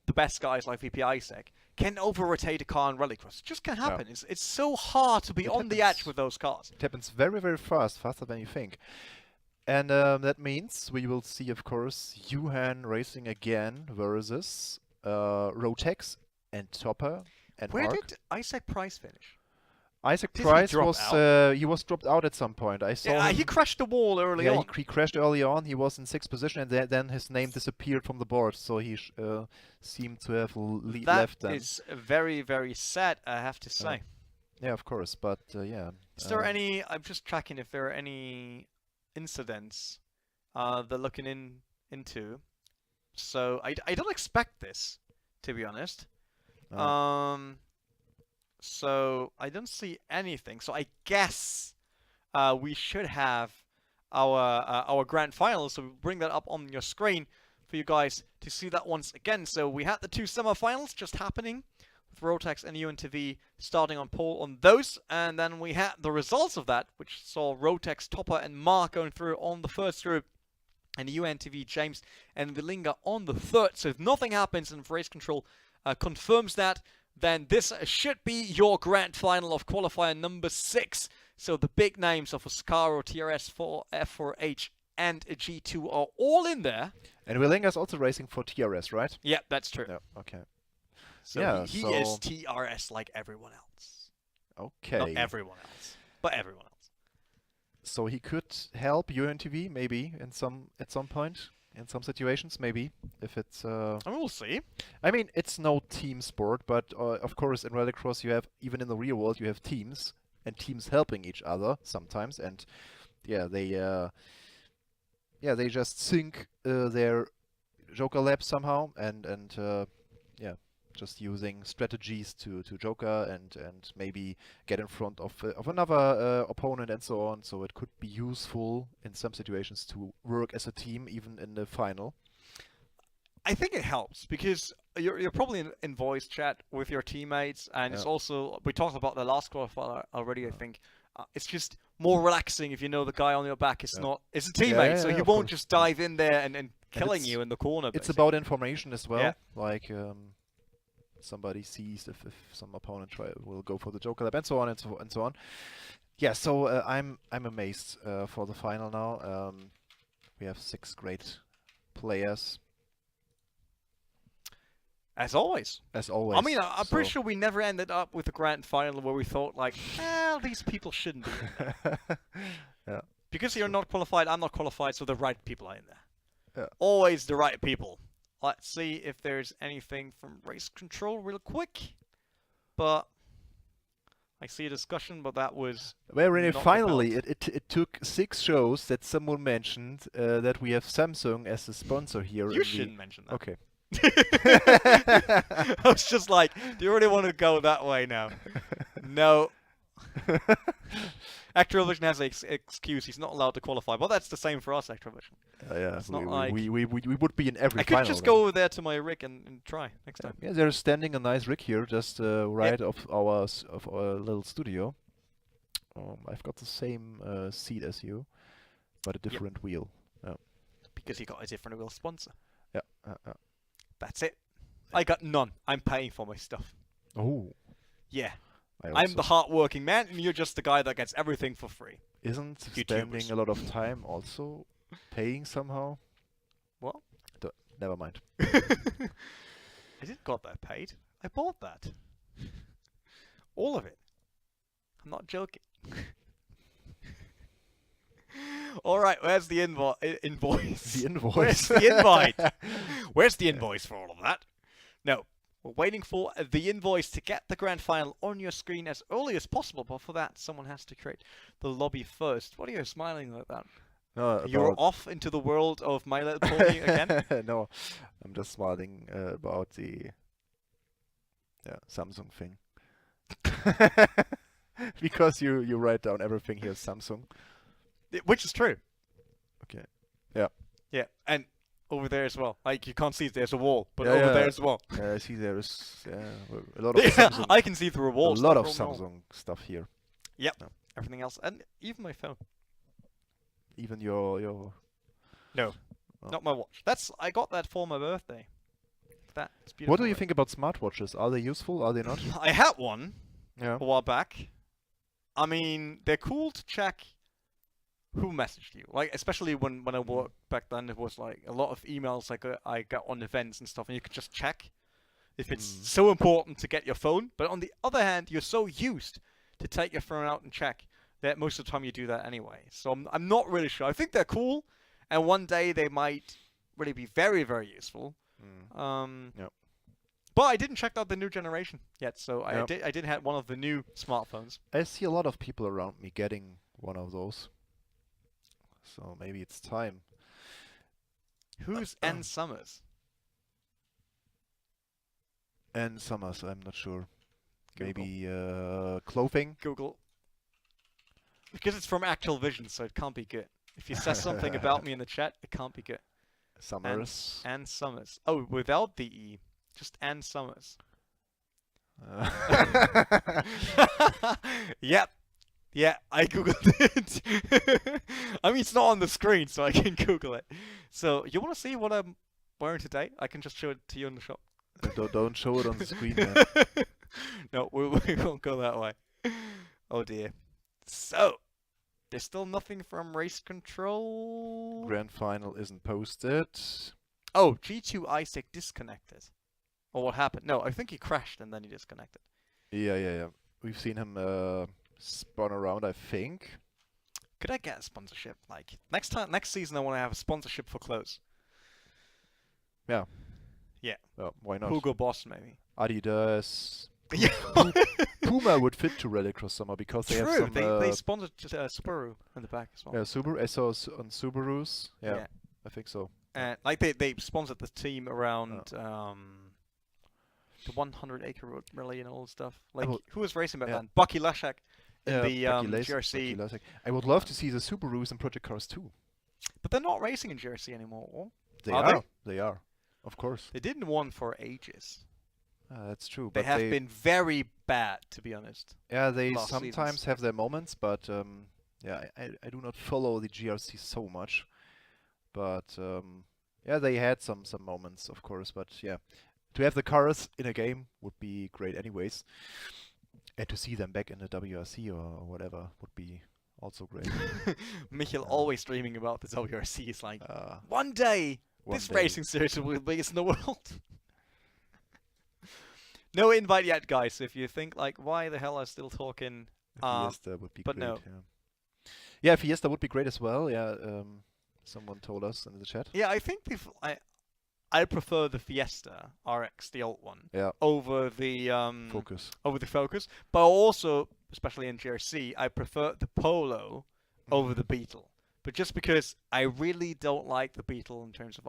the best guys like VP Isaac can over-rotate a car in Rallycross. It just can happen. Yeah. It's so hard to be on the edge with those cars. It happens very, very fast, faster than you think. And that means we will see, of course, Yuhan racing again versus Rotex and Topper and Where Mark. did Isaac Price finish? Isaac Price was he was dropped out at some point. I saw him. He crashed the wall early on. He crashed early on. He was in 6th position, and then his name disappeared from the board. So he seemed to have left. That is very, very sad, I have to say. Yeah, of course. But yeah. Is there any? I'm just tracking if there are any incidents they're looking into. So I don't expect this, to be honest. So I don't see anything. So I guess we should have our grand final. So we'll bring that up on your screen for you guys to see that once again. So we had the 2 semifinals just happening, with Rotex and UNTV starting on pole on those, and then we had the results of that, which saw Rotex, Topper, and Mark going through on the first group, and UNTV, James, and Vilinga on the third. So if nothing happens and Race Control confirms that, then this should be your grand final of qualifier number 6. So the big names of Oscaro, TRS4, F4H, and G2 are all in there. And Willinga's also racing for TRS, right? Yeah, that's true. Yeah, okay. So yeah, he is TRS like everyone else. Okay. Not everyone else, but everyone else. So he could help UNTV maybe at some point, in some situations maybe, if it's... I mean, we'll see. I mean, it's no team sport, but of course in Rallycross you have, even in the real world, you have teams, and teams helping each other sometimes, and yeah, they just sync their Joker labs somehow, and yeah, just using strategies to Joker and maybe get in front of another opponent and so on. So it could be useful in some situations to work as a team, even in the final. I think it helps because you're probably in voice chat with your teammates, and it's also, we talked about the last qualifier already. I think it's just more relaxing if you know the guy on your back is not a teammate, so he won't just dive in there and killing you in the corner. It's about information as well. Yeah. Like somebody sees if some opponent will go for the Joker lab and so on and so on. Yeah, so I'm amazed for the final now. We have 6 great players. As always. As always. I mean, I'm pretty sure we never ended up with a grand final where we thought, like, these people shouldn't be in there. Yeah. Because you're not qualified, I'm not qualified, so the right people are in there. Yeah. Always the right people. Let's see if there's anything from Race Control real quick. But I see a discussion, but that was... Well, really, finally, it took 6 shows that someone mentioned that we have Samsung as a sponsor here. You shouldn't mention that. Okay. I was just like, do you really want to go that way now? No. Activision has an excuse, he's not allowed to qualify, but that's the same for us, Activision. Yeah, it's not like... we would be in every final. I could just go over there to my rig and try next time. Yeah, there's standing a nice rig here, just right of our little studio. I've got the same seat as you, but a different wheel. Because you got a different wheel sponsor. Yeah. That's it. I got none. I'm paying for my stuff. Oh. Yeah. I'm the hard-working man, and you're just the guy that gets everything for free. Isn't spending a lot of time also paying somehow? What? Never mind. I didn't got that paid. I bought that. All of it. I'm not joking. All right, where's the invoice? The invoice. Where's the invite? Where's the invoice for all of that? No. We're waiting for the invoice to get the grand final on your screen as early as possible, but for that, someone has to create the lobby first. What are you smiling like that? No, you're off into the world of My Little Pony again? No, I'm just smiling about the Samsung thing. Because you write down everything here Samsung. Which is true. Okay. Yeah. Yeah, and over there as well. Like, you can't see there's a wall, but over there as well. Yeah, I see there is a lot of Samsung. I can see through a wall. A lot of Samsung stuff here. Yep. Yeah. Everything else, and even my phone. Even your... No, not my watch. I got that for my birthday. That's beautiful. What do you think about smartwatches? Are they useful? Are they not? I had one a while back. I mean, they're cool to check who messaged you. Like, especially when I worked back then, it was like a lot of emails I got on events and stuff, and you could just check if it's so important to get your phone. But on the other hand, you're so used to take your phone out and check that most of the time you do that anyway. So I'm not really sure. I think they're cool, and one day they might really be very, very useful. But I didn't check out the new generation yet, so I did have one of the new smartphones. I see a lot of people around me getting one of those. So maybe it's time. Who's N Summers? N Summers, I'm not sure. Google. Maybe clothing? Google. Because it's from Actual Vision, so it can't be good. If you says something about me in the chat, it can't be good. Summers. And Summers. Oh, without the E. Just and Summers. Yep. Yeah, I googled it. I mean, it's not on the screen, so I can Google it. So, you want to see what I'm wearing today? I can just show it to you in the shop. Don't show it on the screen, man. No, we won't go that way. Oh dear. So, there's still nothing from Race Control. Grand final isn't posted. Oh, G2 Isaac disconnected. Or what happened? No, I think he crashed and then he disconnected. Yeah. We've seen him spun around, I think. Could I get a sponsorship? Like next season, I want to have a sponsorship for clothes. Yeah. Yeah. Well, why not? Hugo Boss, maybe. Adidas. Yeah. Puma would fit to Rallycross Summer because they have some. They sponsored Subaru in the back as well. Yeah, Subaru. I saw on Subarus. Yeah, I think so. Like they sponsored the team around the 100-acre rally and all that stuff. Like who was racing back then? Bucky Lashak in the GRC. I would love to see the Subarus in Project Cars too. But they're not racing in GRC anymore. They are. They are. Of course. They didn't won for ages. That's true. They have been very bad, to be honest. Yeah, they sometimes have their moments, but yeah, I do not follow the GRC so much. But yeah, they had some moments, of course. But yeah, to have the cars in a game would be great anyways. And to see them back in the WRC or whatever would be also great. Michael always dreaming about the WRC. It's like, one day, this racing series will be the biggest in the world. No invite yet, guys. If you think, like, why the hell are still talking? Fiesta would be great. No. Yeah, Fiesta would be great as well. Yeah, someone told us in the chat. Yeah, I think I prefer the Fiesta RX, the old one, over the Focus. Over the Focus. But also, especially in GRC, I prefer the Polo over the Beetle. But just because I really don't like the Beetle in terms of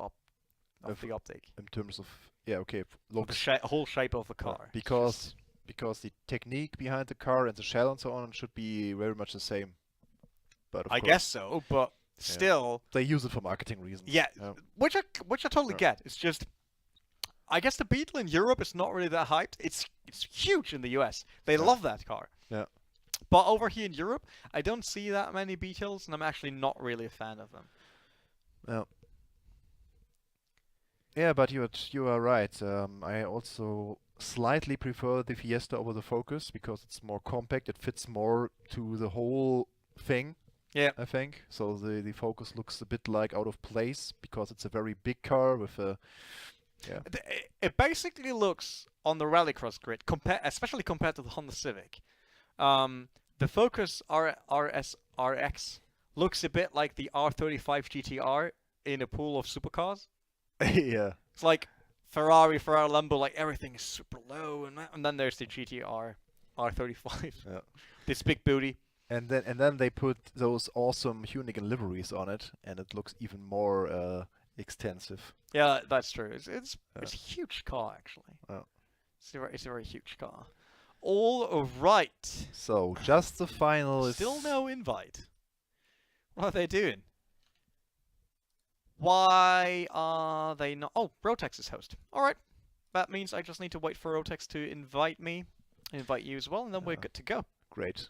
the optic. In terms of the whole shape of the car. Because the technique behind the car and the shell and so on should be very much the same. But I guess so, but still they use it for marketing reasons. Yeah, which I totally get. It's just I guess the Beetle in Europe is not really that hyped. It's huge in the US. They love that car. Yeah. But over here in Europe, I don't see that many Beetles, and I'm actually not really a fan of them. Yeah. Yeah, but you are right. I also slightly prefer the Fiesta over the Focus because it's more compact. It fits more to the whole thing. Yeah, I think so. The Focus looks a bit like out of place because it's a very big car with a. Yeah. It basically looks on the Rallycross grid, especially compared to the Honda Civic. The Focus RX looks a bit like the R35 GTR in a pool of supercars. Yeah. It's like Ferrari, Lambo, like everything is super low, and then there's the GTR R35. Yeah. This big booty. And then they put those awesome Hunigan liveries on it, and it looks even more extensive. Yeah, that's true. It's a huge car actually. It's a very huge car. All right. So just the final. Still no invite. What are they doing? Why are they not? Oh, Rotex is host. All right. That means I just need to wait for Rotex to invite me, invite you as well, and then we're good to go. Great.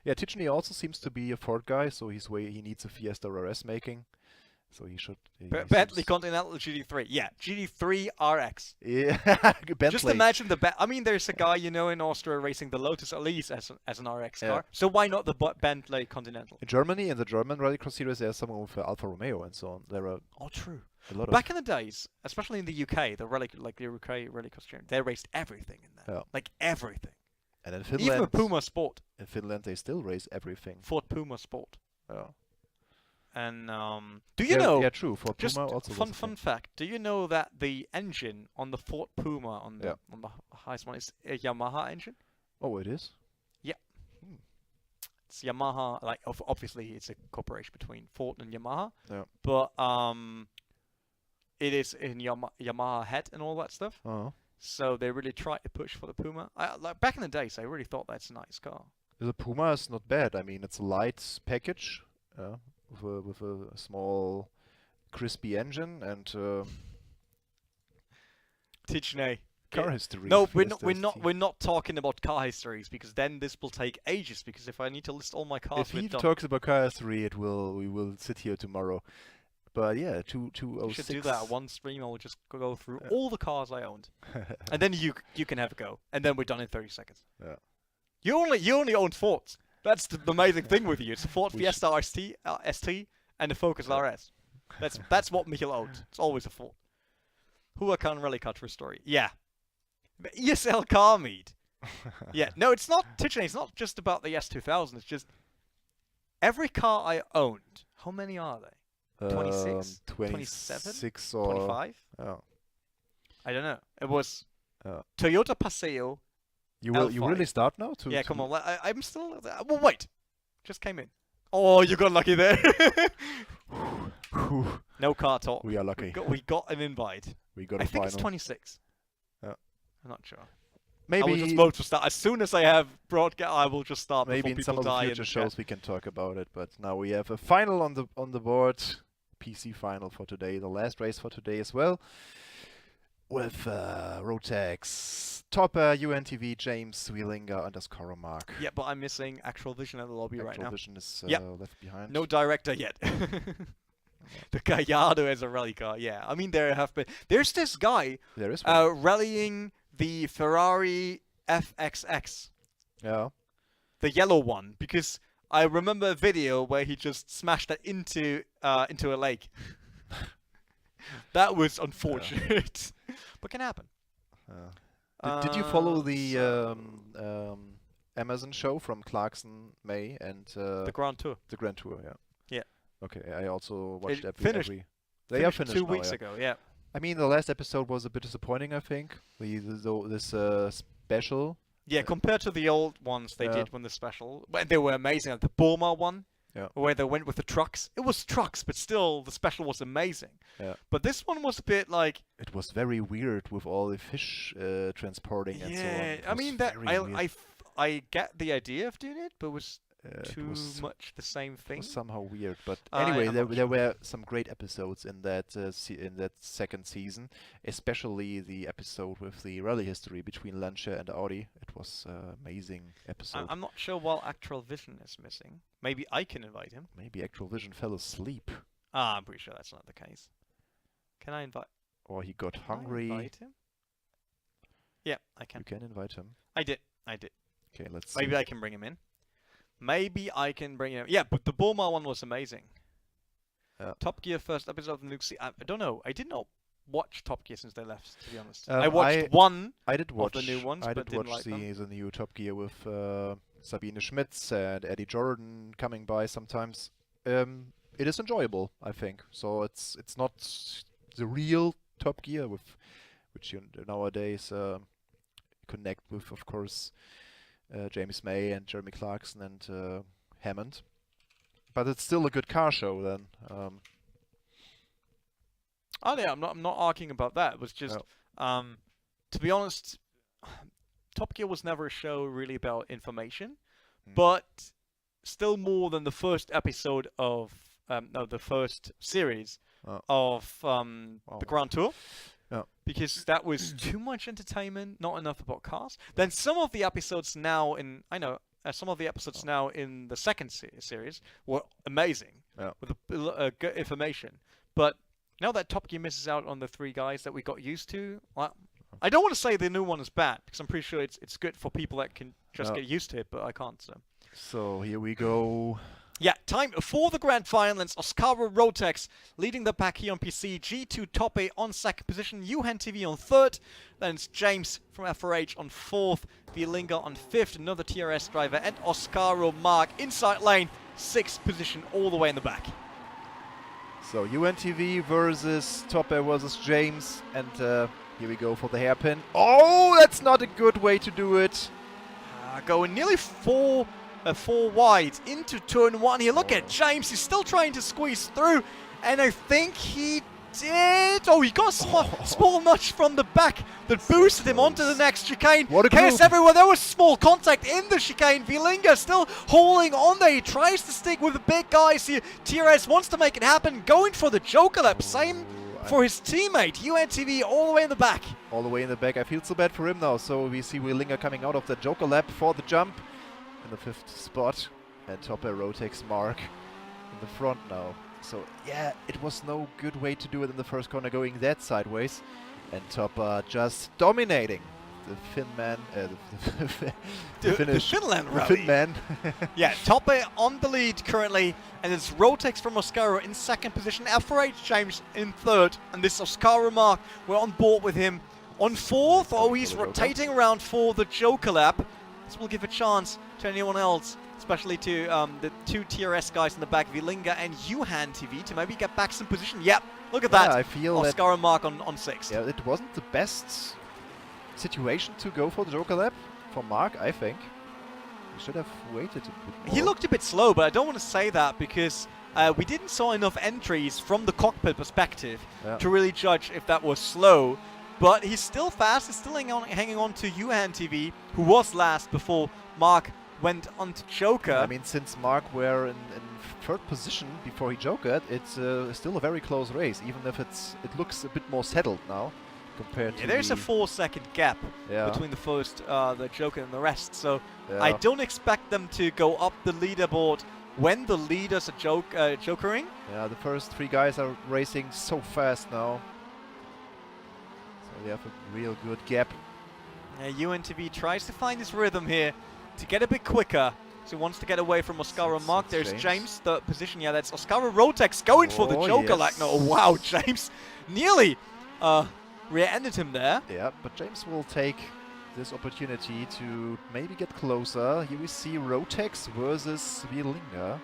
Yeah, Tichney also seems to be a Ford guy, so he needs a Fiesta RS making. So he should. Bentley Continental GT3. Yeah, GT3 RX. Yeah, Bentley. Just imagine I mean, there's a guy in Austria racing the Lotus Elise as an RX car. So why not the Bentley Continental? In Germany, in the German Rallycross series, there's someone with Alfa Romeo and so on. There are. Oh, true. A lot Back in the days, especially in the UK, the UK Rallycross Championship, they raced everything in there. Yeah. Like everything. And in Finland, even a Puma Sport. In Finland, they still race everything. Ford Puma Sport. Yeah. And do you know? Yeah, true. Ford just Puma also. Fun fact. Do you know that the engine on the Ford Puma on the highest one is a Yamaha engine? Oh, it is. Yeah. It's Yamaha. Like obviously, it's a cooperation between Ford and Yamaha. Yeah. But it is in Yamaha head and all that stuff. Oh. So they really tried to push for the Puma. Like back in the days, I really thought that's a nice car. The Puma is not bad. I mean, it's a light package. with a small crispy engine and Tichne. car history. No, Fiesta we're not talking about car histories, because then this will take ages, because if I need to list all my cars If he we've done, talks about car history, we will sit here tomorrow. But yeah, 206. we should do that at one stream. I will just go through Yeah. all the cars I owned, and then you can have a go, and then we're done in 30 seconds. Yeah. You only own Fords. That's the amazing thing with you. It's a Ford We Fiesta ST, and the Focus Yeah. RS. That's what Michael owned. It's always a Ford. Huracan Rally Car True Story. Yeah. The ESL car meet. Yeah. No, it's not. Tichne, it's not just about the S2000. It's just every car I owned. How many are they? 26? 27? 26 or 25? Oh. I don't know. It was Yeah. Toyota Paseo. You L5. really start now? Yeah, come on. I'm still. Well, wait. Just came in. Oh, you got lucky there. No car talk. We are lucky. We got an invite. We got a I think final. it's 26. Yeah. I'm not sure. Maybe I will just vote to start. As soon as I have broadcast, I will just start maybe before in some people of the die future in the shows chat. we can talk about it. But now we have a final on the board. PC final for today. The last race for today as well. With Rotex, Topper, UNTV, James, Wheelinger, underscore Mark. Yeah, but I'm missing Actual Vision at the lobby right Actual now. Vision is Yep. left behind. No director yet. The Gallardo as a rally car. Yeah, I mean there have been. There's this guy There is one. rallying the Ferrari FXX, Yeah. the yellow one, because I remember a video where he just smashed that into a lake. That was unfortunate, but can happen. Did you follow Uh, the so- Amazon show from Clarkson, May, and the Grand Tour? the Grand Tour? Yeah. Yeah. Okay, I also watched It every. finished- They are finished 2 now, weeks yeah. ago. Yeah. I mean, the last episode was a bit disappointing. I think this special. Yeah, compared to the old ones they Yeah. did when the special, when they were amazing. Like the Burma one, Yeah. where they went with the trucks. It was trucks, but still the special was amazing. Yeah. But this one was a bit like, It was very weird with all the fish transporting and so on. yeah. It I was mean that very weird. I get the idea of doing it, but it was It too was- much the same It thing. was somehow weird, but I anyway, am there not there were some great episodes in that in that second season, especially the episode with the rally history between Lancia and Audi. It was amazing episode. I'm not sure why Actual Vision is missing. Maybe I can invite him. Maybe Actual Vision fell asleep, I'm pretty sure that's not the case. Can I invite? or he got Can I hungry. invite him? Yeah, I You can. can invite him. I did. Okay, let's Maybe see. I can bring him in. Maybe I can bring him. Yeah, but the Bulma one was amazing. Yeah. Top Gear first episode of the new I don't know. I did not watch Top Gear since they left, to be honest. Um, I watched I- one. I did watch the new ones, I but did didn't watch like the new Top Gear with Sabine Schmitz and Eddie Jordan coming by sometimes. It is enjoyable, I think. So it's not the real Top Gear with which you nowadays connect with, of course, James May and Jeremy Clarkson and Hammond. But it's still a good car show then. Oh yeah, I'm not arguing about that. It was just, to be honest, Top Gear was never a show really about information, but still more than the first episode of the first series of the Grand Tour. Yeah. Because that was too much entertainment, not enough about cars. Then some of the episodes now some of the episodes now in the second series were amazing with good information. But now that Top Gear misses out on the three guys that we got used to, I don't want to say the new one is bad because I'm pretty sure it's good for people that can just get used to it, but I can't. So here we go. Yeah, time for the grand final. It's Oscaro Rotex leading the pack here on PC. G2 Tope on second position. Yuhan TV on third. Then it's James from FRH on fourth. Vierlinger on fifth. Another TRS driver. And Oscaro Mark inside lane. Sixth position all the way in the back. So UNTV versus Tope versus James. And here we go for the hairpin. Oh, that's not a good way to do it. Going nearly four wide into turn one here. Look at James. He's still trying to squeeze through. And I think he did. Oh, he got a small nudge from the back that boosted him onto the next chicane. What a Chaos group. everywhere. There was small contact in the chicane. Vilinga still holding on there. He tries to stick with the big guys here. TRS wants to make it happen, going for the Joker lap. Same for his teammate, UNTV, all the way in the back. All the way in the back. I feel so bad for him now. So we see Willinger coming out of the Joker lap for the jump in the 5th spot. And Topper rotates Mark in the front now. So yeah, it was no good way to do it in the first corner, going that sideways. And Topper just dominating the Finman, The Finnish, Finland the rally. Finman. Yeah, Topper on the lead currently, and it's Rotex from Oscaro in 2nd position, F4H James in 3rd, and this Oscaro Mark, we're on board with him on 4th. Oh, he's rotating around for the Joker lap. This will give a chance to anyone else, especially to the 2 TRS guys in the back, Vilinga and Yuhan TV, to maybe get back some position. Yep, look at that. I feel that Oscaro Mark on 6th. yeah, it wasn't the best situation to go for the Joker lap for Mark, I think. He should have waited a bit more. He looked a bit slow, but I don't want to say that because we didn't saw enough entries from the cockpit perspective to really judge if that was slow. But he's still fast. He's still hanging on to Yuhan TV, who was last before Mark went on to Joker. I mean, since Mark were in 3rd position before he jokered, it's still a very close race, even if it looks a bit more settled now compared to there's a 4-second gap between the Joker and the rest. So I don't expect them to go up the leaderboard when the leaders are jokering. Yeah, the first 3 guys are racing so fast now. So they have a real good gap. UNTV tries to find his rhythm here to get a bit quicker. So he wants to get away from Oscaro Mark. There's James, 3rd position. Yeah, that's Oscaro Rotex going for the Joker. Like, no, wow, James nearly rear-ended him there. Yeah, but James will take this opportunity to maybe get closer. Here we see Rotex versus Vilinga.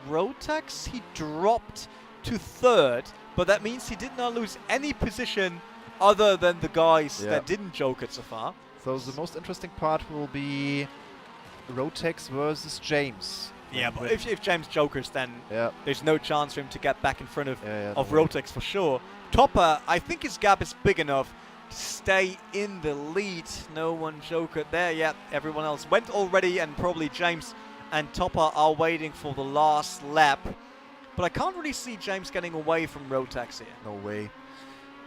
Rotex, he dropped to 3rd, but that means he did not lose any position other than the guys that didn't joke it so far. So the most interesting part will be Rotex versus James. Yeah, but if James jokers, then there's no chance for him to get back in front of Rotex for sure. Topper, I think his gap is big enough to stay in the lead. No one jokered there yet. Everyone else went already, and probably James and Topper are waiting for the last lap. But I can't really see James getting away from Rotex here. No way.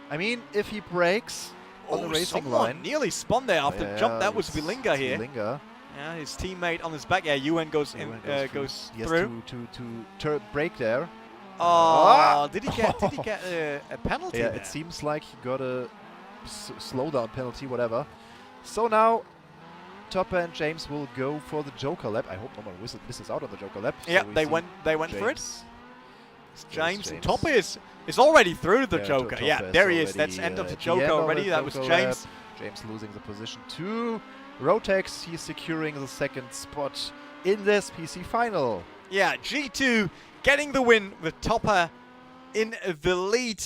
I mean, if he breaks on the racing line. Nearly spun there after the jump. That was Vilinga here. Vilinga. Yeah, his teammate on his back. Yeah, UN goes through. He has to break there. Oh, did he get a penalty there? It seems like he got a slowdown penalty, whatever. So now Topper and James will go for the Joker lap. I hope no one misses out on the Joker lap. Yeah, so they went for it. It's James. And Topper is already through the Joker. Yeah, there he is. That's end of the Joker already. That was James. James losing the position to Rotex. He's securing the 2nd spot in this PC final. Yeah, G2 getting the win with Topper in the lead.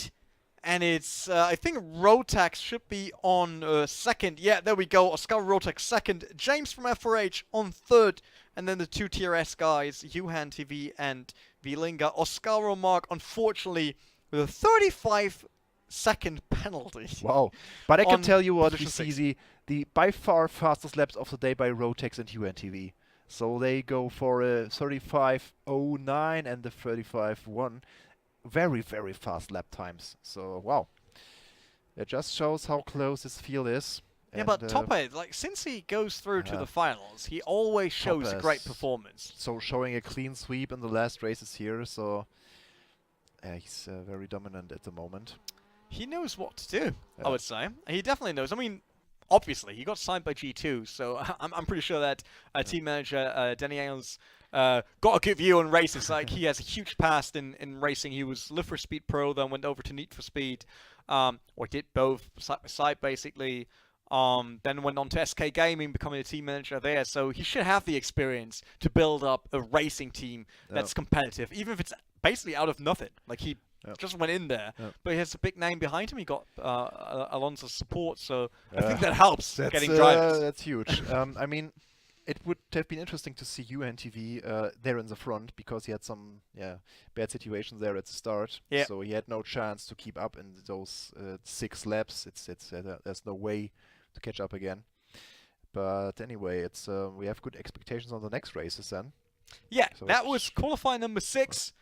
And it's, I think Rotex should be on 2nd. Yeah, there we go. Oscar Rotex 2nd. James from F4H on 3rd. And then the 2 TRS guys, Yuhan TV and Vilinga. Oscaro Mark, unfortunately, with a 35-second penalty. Wow. But I can tell you what, it's easy. The by far fastest laps of the day by Rotex and UNTV. So they go for a 35.09 and the 35.1. Very, very fast lap times. So, wow. It just shows how close this field is. Yeah, but Topper, like, since he goes through to the finals, he always shows a great performance. So showing a clean sweep in the last races here, so he's very dominant at the moment. He knows what to do, I would say. He definitely knows. I mean, obviously, he got signed by G2, so I'm pretty sure that team manager Daniel's got a good view on races. Like, he has a huge past in racing. He was Live for Speed Pro, then went over to Need for Speed, or did both side by side, basically. Then went on to SK Gaming, becoming a team manager there. So he should have the experience to build up a racing team that's competitive, even if it's basically out of nothing. Like, he just went in there, but he has a big name behind him. He got Alonso's support, so I think that helps getting drivers. That's huge. I mean, it would have been interesting to see UNTV there in the front, because he had some bad situations there at the start. Yeah. So he had no chance to keep up in those 6 laps. There's no way to catch up again. But anyway, it's we have good expectations on the next races then. Yeah, So that was qualifying number 6.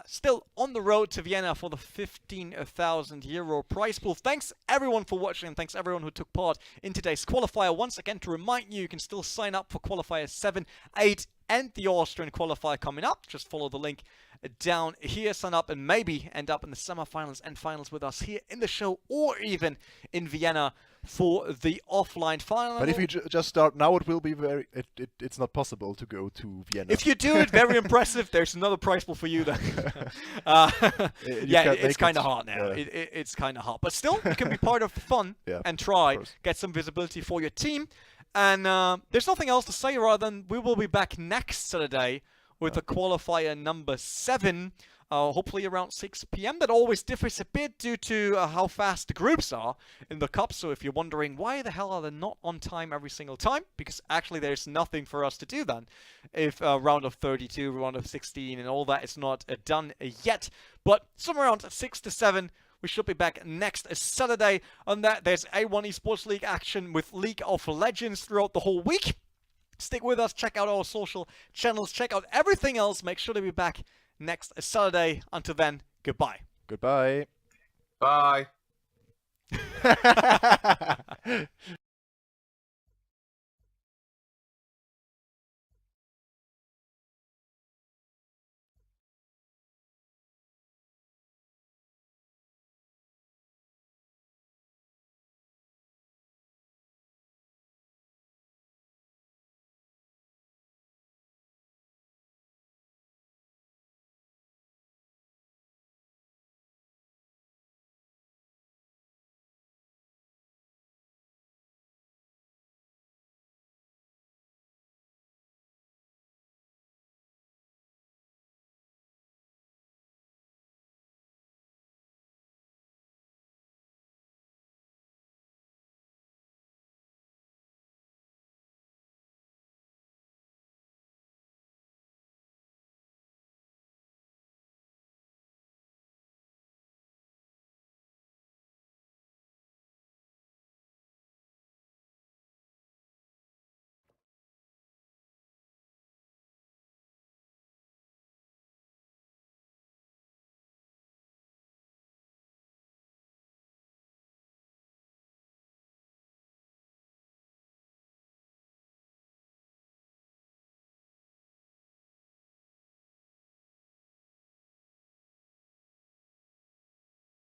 Still on the road to Vienna for the €15,000 prize pool. Thanks everyone for watching, and thanks everyone who took part in today's qualifier. Once again, to remind you, you can still sign up for qualifier 7, 8, and the Austrian qualifier coming up. Just follow the link down here, sign up, and maybe end up in the semifinals and finals with us here in the show, or even in Vienna for the offline final. But if you just start now, it will be it's not possible to go to Vienna. If you do it, very impressive. There's another prize pool for you then. Yeah, it's kind of hard now. Yeah. It's kind of hard. But still, you can be part of the fun and try, get some visibility for your team. And there's nothing else to say rather than we will be back next Saturday with the qualifier number 7. Hopefully around 6 p.m. That always differs a bit due to how fast the groups are in the cup. So if you're wondering why the hell are they not on time every single time, because actually there's nothing for us to do then. If round of 32, round of 16 and all that is not done yet. But somewhere around 6 to 7, we should be back next Saturday. On that, there's A1 Esports League action with League of Legends throughout the whole week. Stick with us, check out our social channels, check out everything else. Make sure to be back next Saturday. Until then, goodbye. Goodbye. Bye.